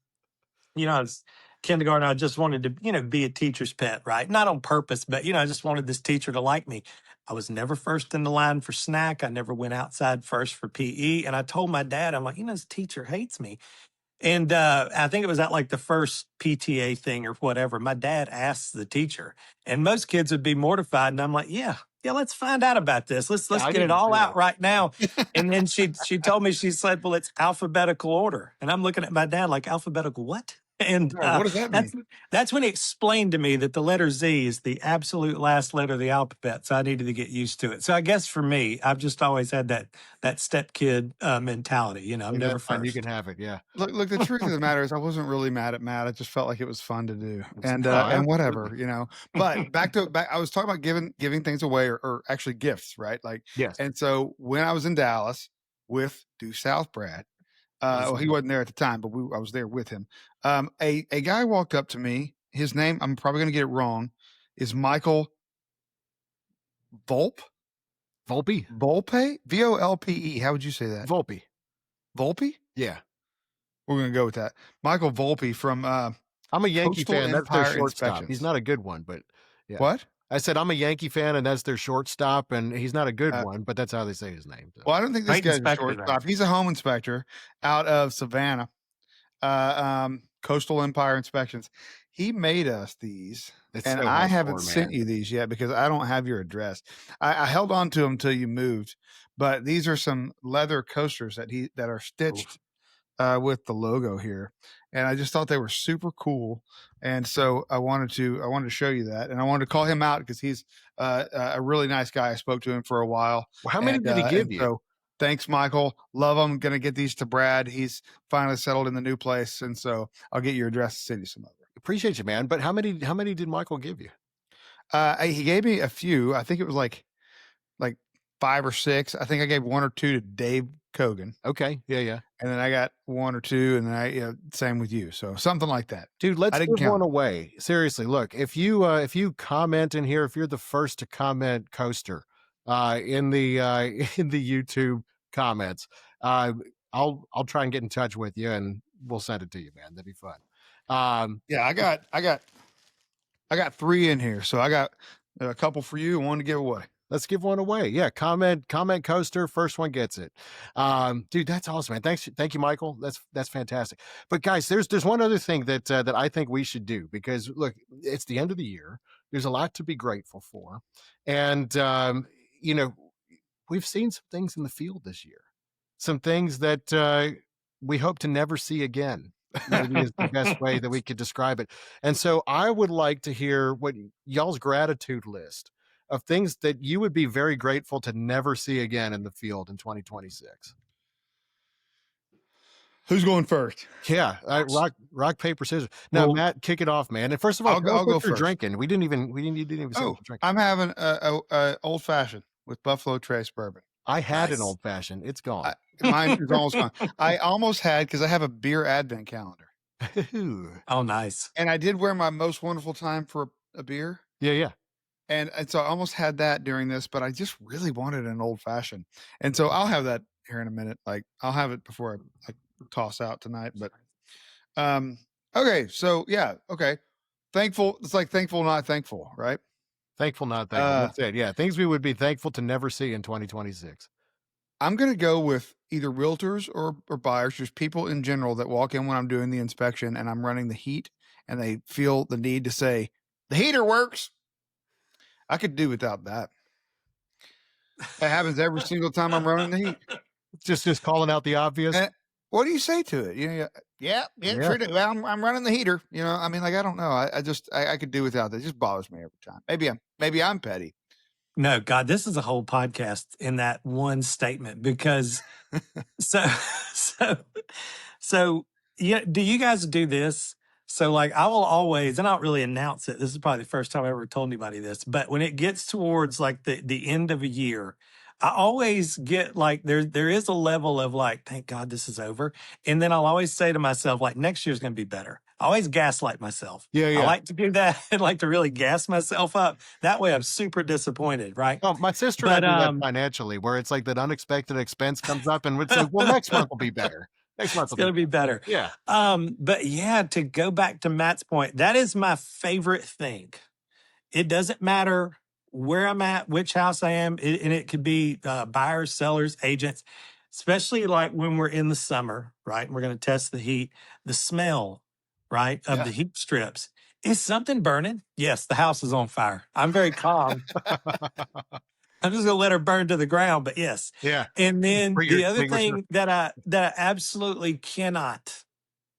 I was kindergarten, I just wanted to, be a teacher's pet, right? Not on purpose, but I just wanted this teacher to like me. I was never first in the line for snack. I never went outside first for PE. And I told my dad, I'm like, this teacher hates me. And I think it was at like the first PTA thing or whatever. My dad asked the teacher, and most kids would be mortified. And I'm like, yeah, let's find out about this. Let's I get it didn't all say out that. right now. And then she told me, she said, well, it's alphabetical order. And I'm looking at my dad like, alphabetical what? And what does that mean? that's when he explained to me that the letter Z is the absolute last letter of the alphabet. So I needed to get used to it. So I guess for me, I've just always had that step kid mentality. I'm never That's fine. first. You can have it. Yeah. Look, the truth of the matter is I wasn't really mad at Matt. I just felt like it was fun to do. And absolutely. whatever. But back I was talking about giving things away or actually gifts, right? Like Yes. and so when I was in Dallas with Due South Brad, well, he wasn't there at the time, but I was there with him. A guy walked up to me. His name, I'm probably going to get it wrong, is Michael Volpe? Volpe? Volpe? Volpe. How would you say that? Volpe. Volpe? Yeah. We're going to go with that. Michael Volpe from I'm a Yankee Coastal fan. That's their Empire shortstop. Inspections. He's not a good one, but yeah. What? I said I'm a Yankee fan, and that's their shortstop, and he's not a good one, but that's how they say his name. So. Well, I don't think this Great guy's a inspector, though. shortstop. He's a home inspector out of Savannah. Coastal Empire Inspections. He made us these, It's and so I much haven't more, sent man. you these yet because I don't have your address. I held on to them until you moved, but these are some leather coasters that are stitched with the logo here, and I just thought they were super cool, and so I wanted to show you that, and I wanted to call him out because he's a really nice guy. I spoke to him for a while. Well, how many did he give you? So thanks, Michael. Love him. Going to get these to Brad. He's finally settled in the new place, and so I'll get your address and send you some of it. Appreciate you, man. But how many did Michael give you? He gave me a few. I think it was like 5 or 6. I think I gave 1 or 2 to Dave Kogan. Okay. Yeah. And then I got 1 or 2, and then same with you. So something like that. Dude, let's didn't give count. one away. Seriously, look, if you comment in here, if you're the first to comment coaster in the YouTube comments, I'll try and get in touch with you and we'll send it to you, man. That'd be fun. Yeah, I got 3 in here. So I got a couple for you and 1 to give away. Let's give one away. Yeah, comment coaster. First one gets it. Dude, that's awesome, man. Thank you, Michael. That's fantastic. But guys, there's one other thing that I think we should do because look, it's the end of the year. There's a lot to be grateful for, and we've seen some things in the field this year, some things that we hope to never see again. Maybe is the best way that we could describe it. And so I would like to hear what y'all's gratitude list of things that you would be very grateful to never see again in the field in 2026. Who's going first? Yeah, rock, paper, scissors. Now, Well, Matt, kick it off, man. And first of all, tell us I'll what go you're first. drinking. You didn't even say what Oh, you're drinking. I'm having a old fashioned with Buffalo Trace bourbon. I had an Nice. old fashioned. It's gone. Mine is almost gone. I almost had, because I have a beer advent calendar, Oh, nice. and I did wear my most wonderful time for a beer. Yeah. And so I almost had that during this, but I just really wanted an old fashioned. And so I'll have that here in a minute. Like, I'll have it before I toss out tonight. But okay. So yeah, okay. Thankful. It's like thankful, not thankful, right? Thankful, not thankful. That's it. Yeah, things we would be thankful to never see in 2026. I'm gonna go with either realtors or buyers, just people in general that walk in when I'm doing the inspection and I'm running the heat and they feel the need to say, the heater works. I could do without that. That happens every single time I'm running the heat. Just calling out the obvious. And what do you say to it? Yeah, sure do. Well, I'm running the heater. I mean, like, I don't know. I could do without that. It just bothers me every time. Maybe I'm petty. No, God, this is a whole podcast in that one statement because so so so yeah, do you guys do this? So like I will always, and I don't really announce it. This is probably the first time I ever told anybody this, but when it gets towards like the end of a year, I always get like there is a level of like, thank God this is over. And then I'll always say to myself, like, next year's gonna be better. I always gaslight myself. Yeah. I like to do that. I like to really gas myself up. That way I'm super disappointed, right? Oh, my sister and I But do that financially, where it's like that unexpected expense comes up, and it's like, well, next month will be better. Next month it's will going to be be better. Yeah. But yeah, to go back to Matt's point, that is my favorite thing. It doesn't matter where I'm at, which house I am, and it could be buyers, sellers, agents, especially like when we're in the summer, right? And we're going to test the heat, the smell, right, of Yeah. the heat strips. Is something burning? Yes, the house is on fire. I'm very calm. I'm just gonna let her burn to the ground, but yes. Yeah. And then Bring your the other extinguisher. thing that I absolutely cannot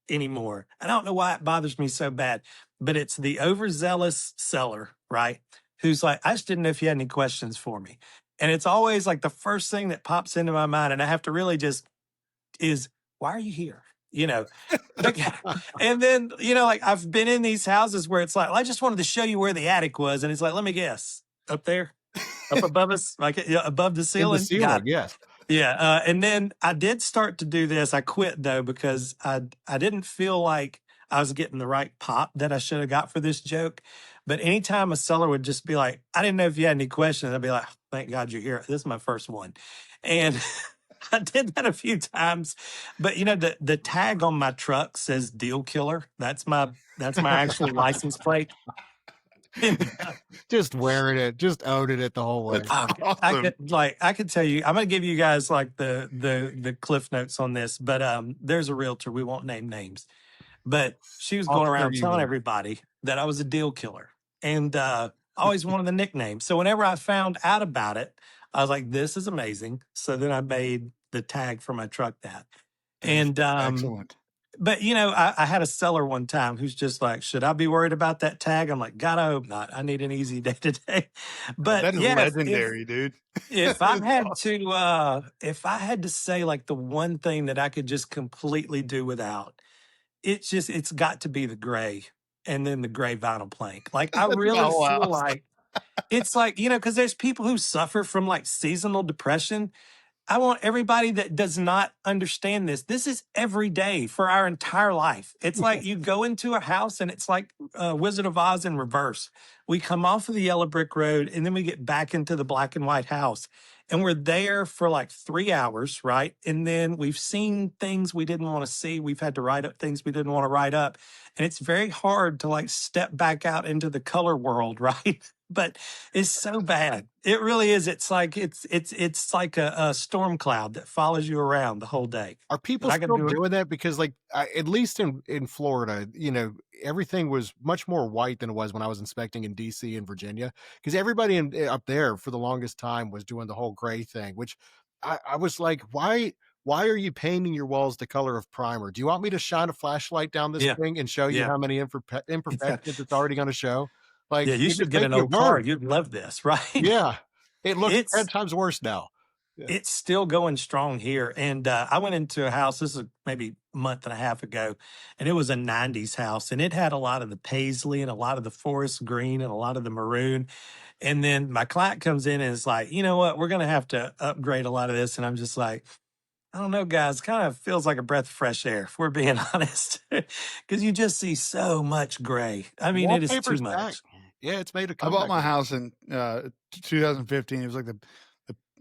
anymore. I don't know why it bothers me so bad, but it's the overzealous seller, right? Who's like, I just didn't know if you had any questions for me. And it's always like the first thing that pops into my mind, and I have to really just is, why are you here? Like, and then, like I've been in these houses where it's like, well, I just wanted to show you where the attic was. And it's like, let me guess, up there, up above us, like above the In the ceiling. ceiling, yes. Yeah. And then I did start to do this. I quit though, because I didn't feel like I was getting the right pop that I should have got for this joke. But anytime a seller would just be like, I didn't know if you had any questions, I'd be like, thank God you're here. This is my first one. And I did that a few times. But the tag on my truck says deal killer. That's my actual license plate. Just wearing it, just owning it the whole way. I could tell you, I'm gonna give you guys like the cliff notes on this, but there's a realtor, we won't name names, but she was going around telling everybody that I was a deal killer, and always wanted the nickname. So whenever I found out about it, I was like, this is amazing. So then I made the tag for my truck that. And excellent. but I had a seller one time who's just like, should I be worried about that tag? I'm like, God, I hope not. I need an easy day today. But That is yeah, legendary, dude. if I had to say like the one thing that I could just completely do without, it's got to be the gray and then the gray vinyl plank. Like I really my whole feel house. like it's like, because there's people who suffer from like seasonal depression. I want everybody that does not understand this. This is every day for our entire life. It's like you go into a house and it's like Wizard of Oz in reverse. We come off of the yellow brick road and then we get back into the black and white house. And we're there for like 3 hours, right? And then we've seen things we didn't want to see. We've had to write up things we didn't want to write up. And it's very hard to like step back out into the color world, right? But it's so bad. It really is. It's like it's like a storm cloud that follows you around the whole day. Are people still doing that? Because like at least in Florida, everything was much more white than it was when I was inspecting in DC and Virginia, because everybody up there for the longest time was doing the whole gray thing, which I was like, why are you painting your walls the color of primer? Do you want me to shine a flashlight down this Yeah. thing and show you Yeah. how many imperfections it's already going to show? Yeah. Like, You if should it's get an making it old car. worse, You'd love this, right? yeah, it looks 10 It's times worse now. Yeah. it's still going strong here. And I went into a house, this is maybe a month and a half ago, and it was a 90s house. And it had a lot of the paisley and a lot of the forest green and a lot of the maroon. And then my client comes in and is like, you know what, we're going to have to upgrade a lot of this. And I'm just like, I don't know, guys, kind of feels like a breath of fresh air, if we're being honest, because you just see so much gray. I mean, it is too Wallpaper's back. much. Yeah, it's made a I bought comeback. my house in 2015. It was like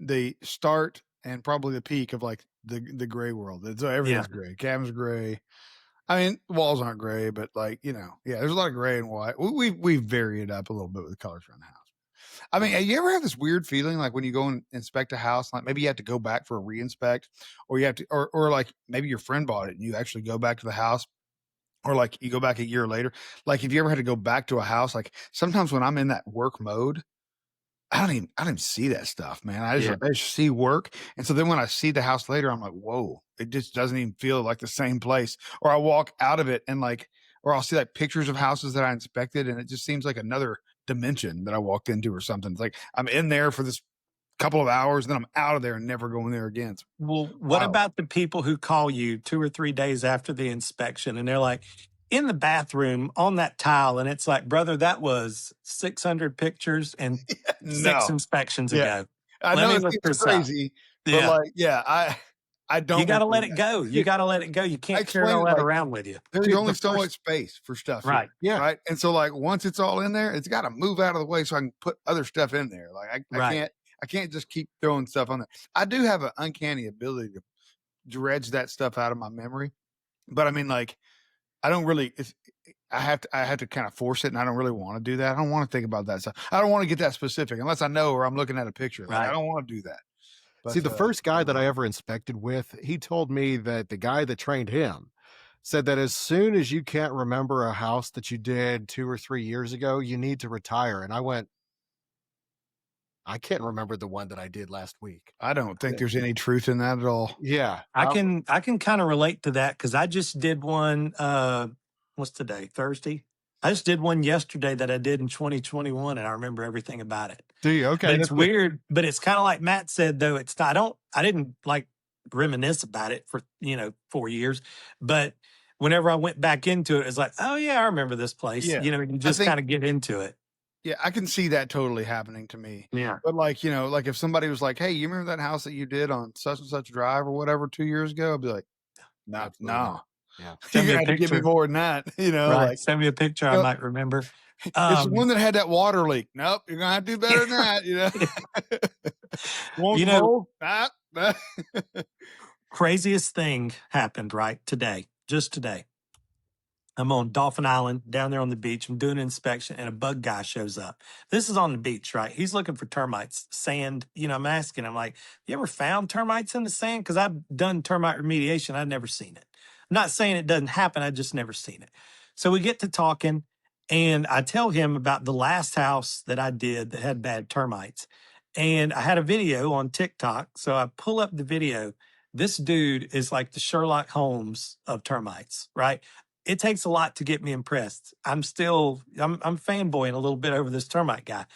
the start and probably the peak of like the gray world. So Yeah. everything's gray. Cabin's gray. I mean, walls aren't gray, but like, yeah, there's a lot of gray and white. We vary it up a little bit with the colors around the house. I mean, you ever have this weird feeling like when you go and inspect a house, like maybe you have to go back for a re-inspect, or you have to, or like maybe your friend bought it and you actually go back to the house, or like you go back a year later. Like, if you ever had to go back to a house, like sometimes when I'm in that work mode, I don't even see that stuff, man. Yeah. I just see work. And so then when I see the house later, I'm like, whoa, it just doesn't even feel like the same place. Or I walk out of it and like, or I'll see like pictures of houses that I inspected, and it just seems like another dimension that I walked into or something. It's like I'm in there for this couple of hours, then I'm out of there and never going there again. It's Well, what wild. about the people who call you 2 or 3 days after the inspection and they're like, in the bathroom on that tile, and it's like, brother, that was 600 pictures and 6 No. inspections Yeah. ago. I Let know me it look seems this up. crazy, but Yeah. like, yeah, I You don't got to want to let do it that. go. You got to let it go. You I can't carry explained all it that like around with you. there's Dude, only the so first much space for stuff Right. here, yeah. right? And so like once it's all in there, it's got to move out of the way so I can put other stuff in there. Like I Right. can't just keep throwing stuff on there. I do have an uncanny ability to dredge that stuff out of my memory, but I mean, like, I don't really. I have to kind of force it, and I don't really want to do that. I don't want to think about that stuff. I don't want to get that specific unless I know or I'm looking at a picture. Like, I Right. don't want to do that. See, But the first guy that I ever inspected with, he told me that the guy that trained him said that as soon as you can't remember a house that you did 2 or 3 years ago, you need to retire. And I went, I can't remember the one that I did last week. I don't think there's any truth in that at all. Yeah. I can kind of relate to that because I just did one. What's today? Thursday. I just did one yesterday that I did in 2021, and I remember everything about it. Do you? Okay. But it's That's good. weird. But it's kind of like Matt said, though. It's not, I didn't like reminisce about it for 4 years, but whenever I went back into it, it's like, oh yeah, I remember this place. Yeah. You I just think kind of get into it. Yeah, I can see that totally happening to me. Yeah. But like, like if somebody was like, "Hey, you remember that house that you did on such and such drive or whatever 2 years ago?" I'd be like, "No, Absolutely no, not. Yeah. Send you're me a gonna have to give me picture. more than that." Right. Like, Send me a picture. you I know, might remember. it's the one that had that water leak. Nope, you're gonna have to do better than that. Won't You know, mold? Nah. craziest thing happened right today, just today. I'm on Dolphin Island down there on the beach. I'm doing an inspection and a bug guy shows up. This is on the beach, right? He's looking for termites, sand. I'm asking him, like, you ever found termites in the sand? Because I've done termite remediation. I've never seen it. I'm not saying it doesn't happen. I just never seen it. So we get to talking and I tell him about the last house that I did that had bad termites. And I had a video on TikTok. So I pull up the video. This dude is like the Sherlock Holmes of termites, right? It takes a lot to get me impressed. I'm fanboying a little bit over this termite guy.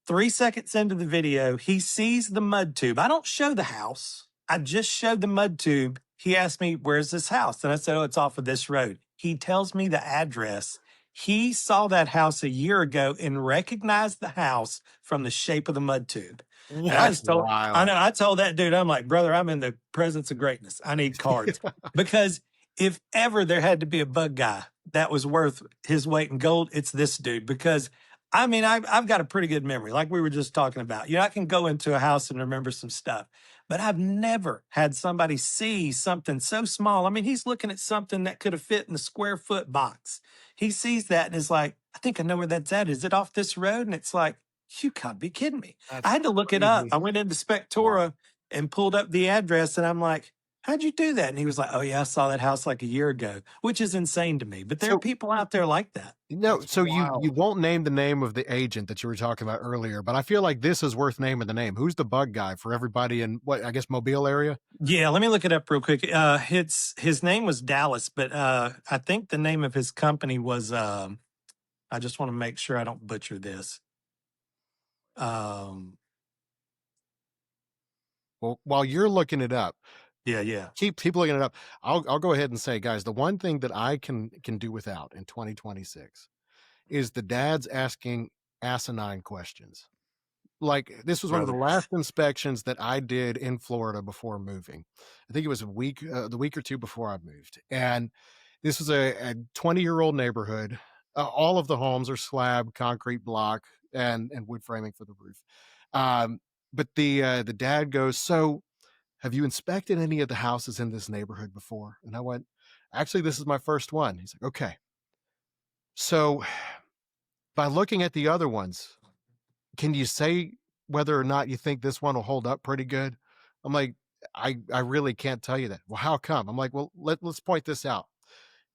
3 seconds into the video, he sees the mud tube. I don't show the house. I just showed the mud tube. He asked me, where's this house? And I said, oh, it's off of this road. He tells me the address. He saw that house a year ago and recognized the house from the shape of the mud tube. And I That's just told, I wild. know, I told that dude, I'm like, brother, I'm in the presence of greatness. I need cards. Because if ever there had to be a bug guy that was worth his weight in gold, it's this dude. Because I mean, I've got a pretty good memory, like we were just talking about. I can go into a house and remember some stuff, but I've never had somebody see something so small. I mean, he's looking at something that could have fit in the square foot box. He sees that and is like, I think I know where that's at. Is it off this road? And it's like, you can't be kidding me. That's I had to look it up. crazy. I went into Wow. Spectora and pulled up the address, and I'm like, how'd you do that? And he was like, oh, yeah, I saw that house like a year ago, which is insane to me. But there are So people out there like that. no, That's so you wild. won't name the name of the agent that you were talking about earlier, but I feel like this is worth naming the name. Who's the bug guy for everybody in what I guess Mobile area? Yeah, let me look it up real quick. His name was Dallas, but I think the name of his company was. I just want to make sure I don't butcher this. Um, Well, while you're looking it up, yeah, yeah, keep looking it up. I'll go ahead and say, guys, the one thing that I can do without in 2026 is the dads asking asinine questions. Like this was one of the brother. last inspections that I did in Florida before moving. I think it was the week or two before I moved, and this was a 20-year-old neighborhood. All of the homes are slab, concrete block, and wood framing for the roof. Um, but the dad goes, so have you inspected any of the houses in this neighborhood before? And I went, actually, this is my first one. He's like, okay. So by looking at the other ones, can you say whether or not you think this one will hold up pretty good? I'm like, I really can't tell you that. Well, how come? I'm like, well, let's point this out.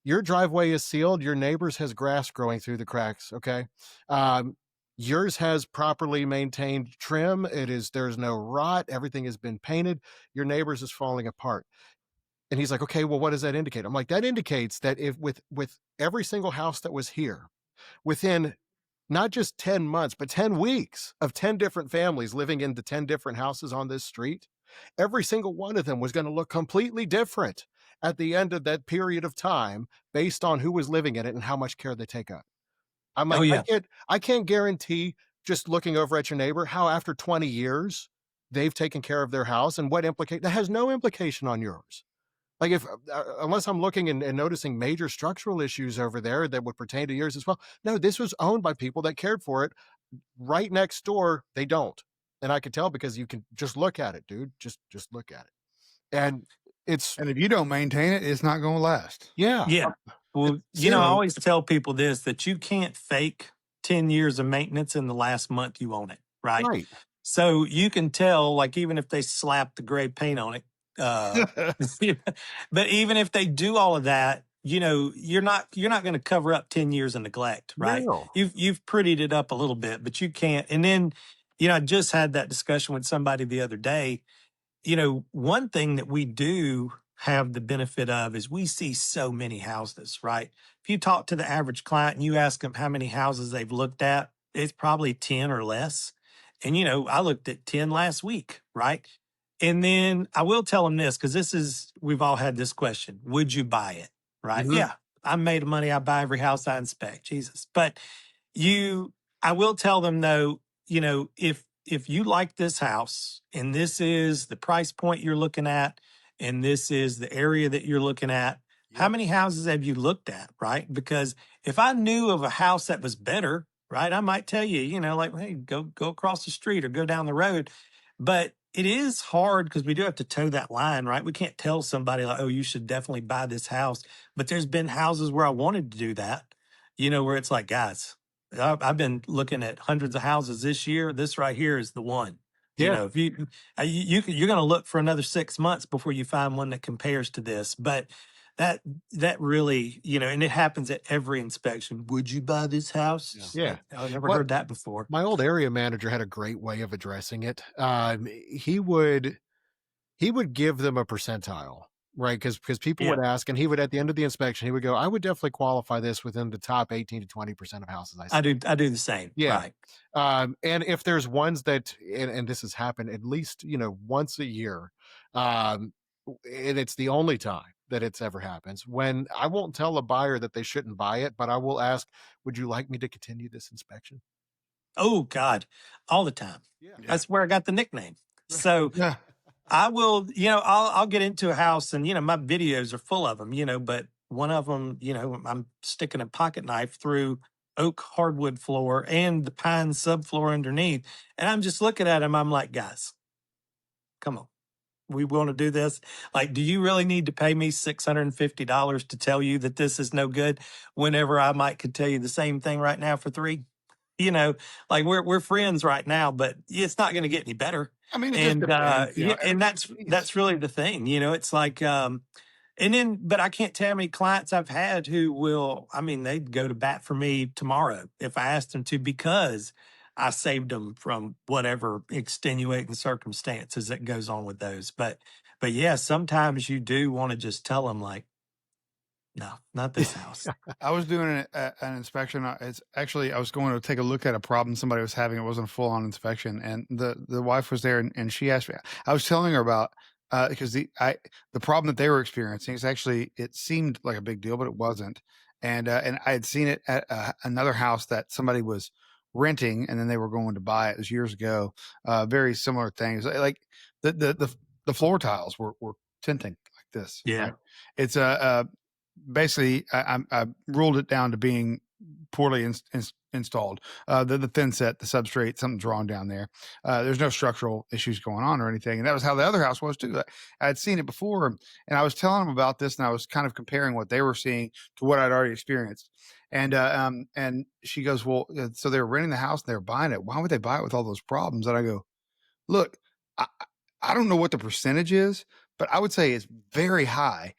Your driveway is sealed. Your neighbor's has grass growing through the cracks. Okay. Um, yours has properly maintained trim. There's no rot. Everything has been painted. Your neighbor's is falling apart. And he's like, okay, well, what does that indicate? I'm like, that indicates that if with every single house that was here, within not just 10 months, but 10 weeks of 10 different families living into 10 different houses on this street, every single one of them was going to look completely different at the end of that period of time based on who was living in it and how much care they take up. I'm Oh like, yeah, I can't guarantee just looking over at your neighbor how after 20 years they've taken care of their house and what implicate that has no implication on yours. Like if unless I'm looking and noticing major structural issues over there that would pertain to yours as well. No, this was owned by people that cared for it. Right next door, they don't. And I could tell because you can just look at it, dude. Just look at it. And it's And if you don't maintain it, it's not going to last. yeah, yeah. Well, I zero. always tell people this that you can't fake 10 years of maintenance in the last month you own it, right? Right. So you can tell, like, even if they slap the gray paint on it, uh, but even if they do all of that, you're not going to cover up 10 years of neglect, right? No. You've prettied it up a little bit, but you can't. And then, I just had that discussion with somebody the other day. One thing that we do have the benefit of is we see so many houses, right? If you talk to the average client and you ask them how many houses they've looked at, it's probably 10 or less. And, I looked at 10 last week, right? And then I will tell them this because we've all had this question: would you buy it? Right? Mhm. Yeah, I'm made of money. I buy every house I inspect. Jesus. But you, I will tell them though, if you like this house and this is the price point you're looking at and this is the area that you're looking at, how Yep. many houses have you looked at, right? Because if I knew of a house that was better, right, I might tell you, like, hey, go across the street or go down the road. But it is hard because we do have to toe that line, right? We can't tell somebody like, oh, you should definitely buy this house. But there's been houses where I wanted to do that, where it's like, guys, I've been looking at hundreds of houses this year. This right here is the one. Yeah. If you're going to look for another 6 months before you find one that compares to this. But that that really, and it happens at every inspection. Would you buy this house? Yeah. I've never Well, heard that before. my old area manager had a great way of addressing it. He would give them a percentile, right? Because people Yeah, would ask, and he would at the end of the inspection, he would go, I would definitely qualify this within the top 18 to 20% of houses I see. I do the same. Yeah. Right. And if there's ones that, and this has happened at least, once a year, um, and it's the only time that it's ever happens when I won't tell a buyer that they shouldn't buy it, but I will ask, would you like me to continue this inspection? Oh God, all the time. Yeah. That's where I got the nickname. So Yeah. I will, I'll get into a house and, my videos are full of them, but one of them, I'm sticking a pocket knife through oak hardwood floor and the pine subfloor underneath. And I'm just looking at them. I'm like, guys, come on. We want to do this. Like, do you really need to pay me $650 to tell you that this is no good whenever I might could tell you the same thing right now for 3? Like we're friends right now, but it's not going to get any better. I mean, it just And depends. You know, yeah, and everybody's needs. that's really the thing, you know. It's like and then, but I can't tell how many clients I've had who will, I mean, they'd go to bat for me tomorrow if I asked them to, because I saved them from whatever extenuating circumstances that goes on with those. But yeah, sometimes you do want to just tell them, like, no, not this house. I was doing an inspection. It's actually, I was going to take a look at a problem somebody was having. It wasn't a full on inspection, and the wife was there, and she asked me. I was telling her about because the problem that they were experiencing is actually, it seemed like a big deal, but it wasn't. And I had seen it at another house that somebody was renting, and then they were going to buy. It was years ago. Very similar things, like the floor tiles were tinting like this. Yeah. Right? It's a basically, I ruled it down to being poorly installed. The thin set, the substrate, something's wrong down there. There's no structural issues going on or anything. And that was how the other house was too. I had seen it before, and I was telling them about this, and I was kind of comparing what they were seeing to what I'd already experienced. And she goes, well, so they were renting the house and they were buying it. Why would they buy it with all those problems? And I go, look, I, I don't know what the percentage is, but I would say it's very high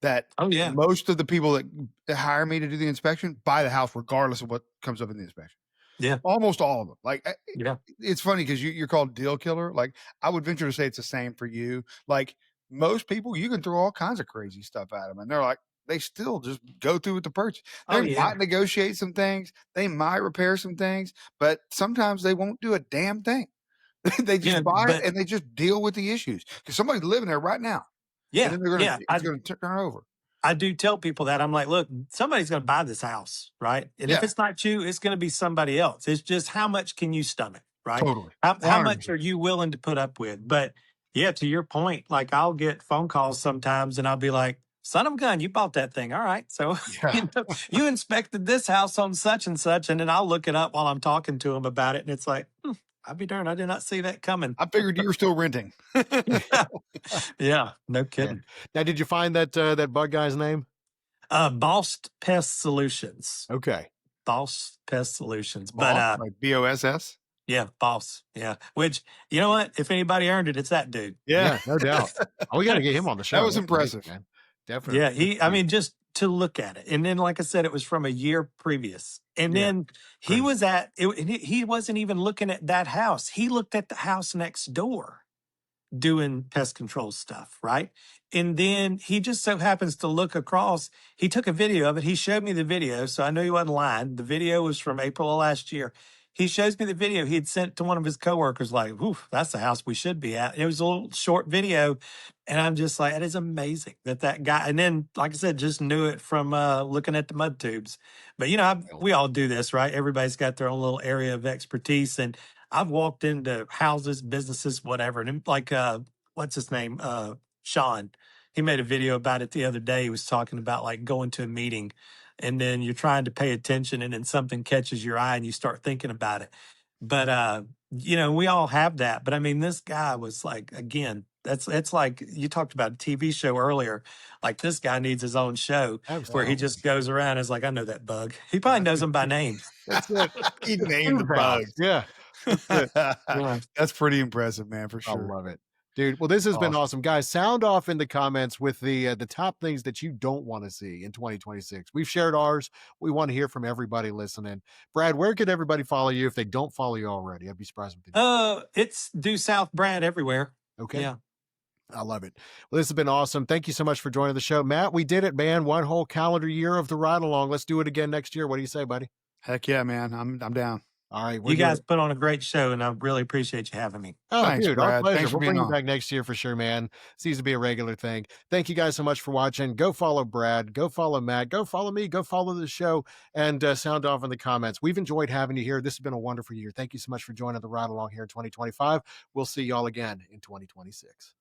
that Oh yeah. most of the people that hire me to do the inspection buy the house regardless of what comes up in the inspection. Yeah. Almost all of them. Like, Yeah. it's funny because you're called deal killer. Like, I would venture to say it's the same for you. Like, most people, you can throw all kinds of crazy stuff at them, and they're like, they still just go through with the purchase. Oh They yeah. might negotiate some things, they might repair some things, but sometimes they won't do a damn thing. They Yeah. just buy it But and they just deal with the issues because somebody's living there right now, and yeah, then yeah. it's gonna turn over. I do tell people that. I'm like, look, somebody's going to buy this house, right? And if Yeah, it's not you, it's going to be somebody else. It's just how much can you stomach, right? totally, How much 100%. are you willing to put up with? But yeah, to your point, like I'll get phone calls sometimes and I'll be like, son of a gun, you bought that thing. All right. So, Yeah, you inspected this house on such and such. And then I'll look it up while I'm talking to them about it. And it's like, I'll be darned. I did not see that coming. I figured you were still renting. Yeah. No Yeah. kidding. Now, did you find that bug guy's name? Boss Pest Solutions. Okay. Boss Pest Solutions. But Boss, like BOSS. yeah, Boss. Yeah. Which, you know what? If anybody earned it, it's that dude. Yeah, no doubt. Oh, we got to get him on the show. That was That's amazing, impressive. man. Definitely. Yeah, I mean, just to look at it. And then, like I said, it was from a year previous. And Yeah, then he crazy. was at it, and he wasn't even looking at that house. He looked at the house next door doing pest control stuff, right? And then he just so happens to look across. He took a video of it. He showed me the video, so I knew he wasn't lying. The video was from April of last year. He shows me the video he had sent to one of his coworkers, like, "Ooh, that's the house we should be at." It was a little short video, and I'm just like, "It is amazing that guy." And then, like I said, just knew it from looking at the mud tubes. But you know, we all do this, right? Everybody's got their own little area of expertise, and I've walked into houses, businesses, whatever. And like, what's his name? Sean. He made a video about it the other day. He was talking about like going to a meeting and then you're trying to pay attention and then something catches your eye and you start thinking about it. But, you know, we all have that. But I mean, this guy was like, again, it's like you talked about a TV show earlier. Like this guy needs his own show where he Absolutely. just goes around and is like, I know that bug. He probably knows him by name. That's it. He named the Food house. bugs. Yeah, that's it. Yeah. That's pretty impressive, man, for I sure. love it. Dude, well, this has been Awesome. awesome, guys. Sound off in the comments with the top things that you don't want to see in 2026. We've shared ours. We want to hear from everybody listening. Brad, where could everybody follow you if they don't follow you already? I'd be surprised if they did. It's due South Brad everywhere. Okay, Yeah. I love it. Well, this has been awesome. Thank you so much for joining the show, Matt. We did it, man. One whole calendar year of the ride along. Let's do it again next year. What do you say, buddy? Heck yeah, man. I'm down. All right, we're You doing guys it. put on a great show, and I really appreciate you having me. Oh, Thanks, dude, our Brad. pleasure. Thanks for We'll being bring you on. back next year for sure, man. Seems to be a regular thing. Thank you guys so much for watching. Go follow Brad. Go follow Matt. Go follow me. Go follow the show and sound off in the comments. We've enjoyed having you here. This has been a wonderful year. Thank you so much for joining the ride along here in 2025. We'll see y'all again in 2026.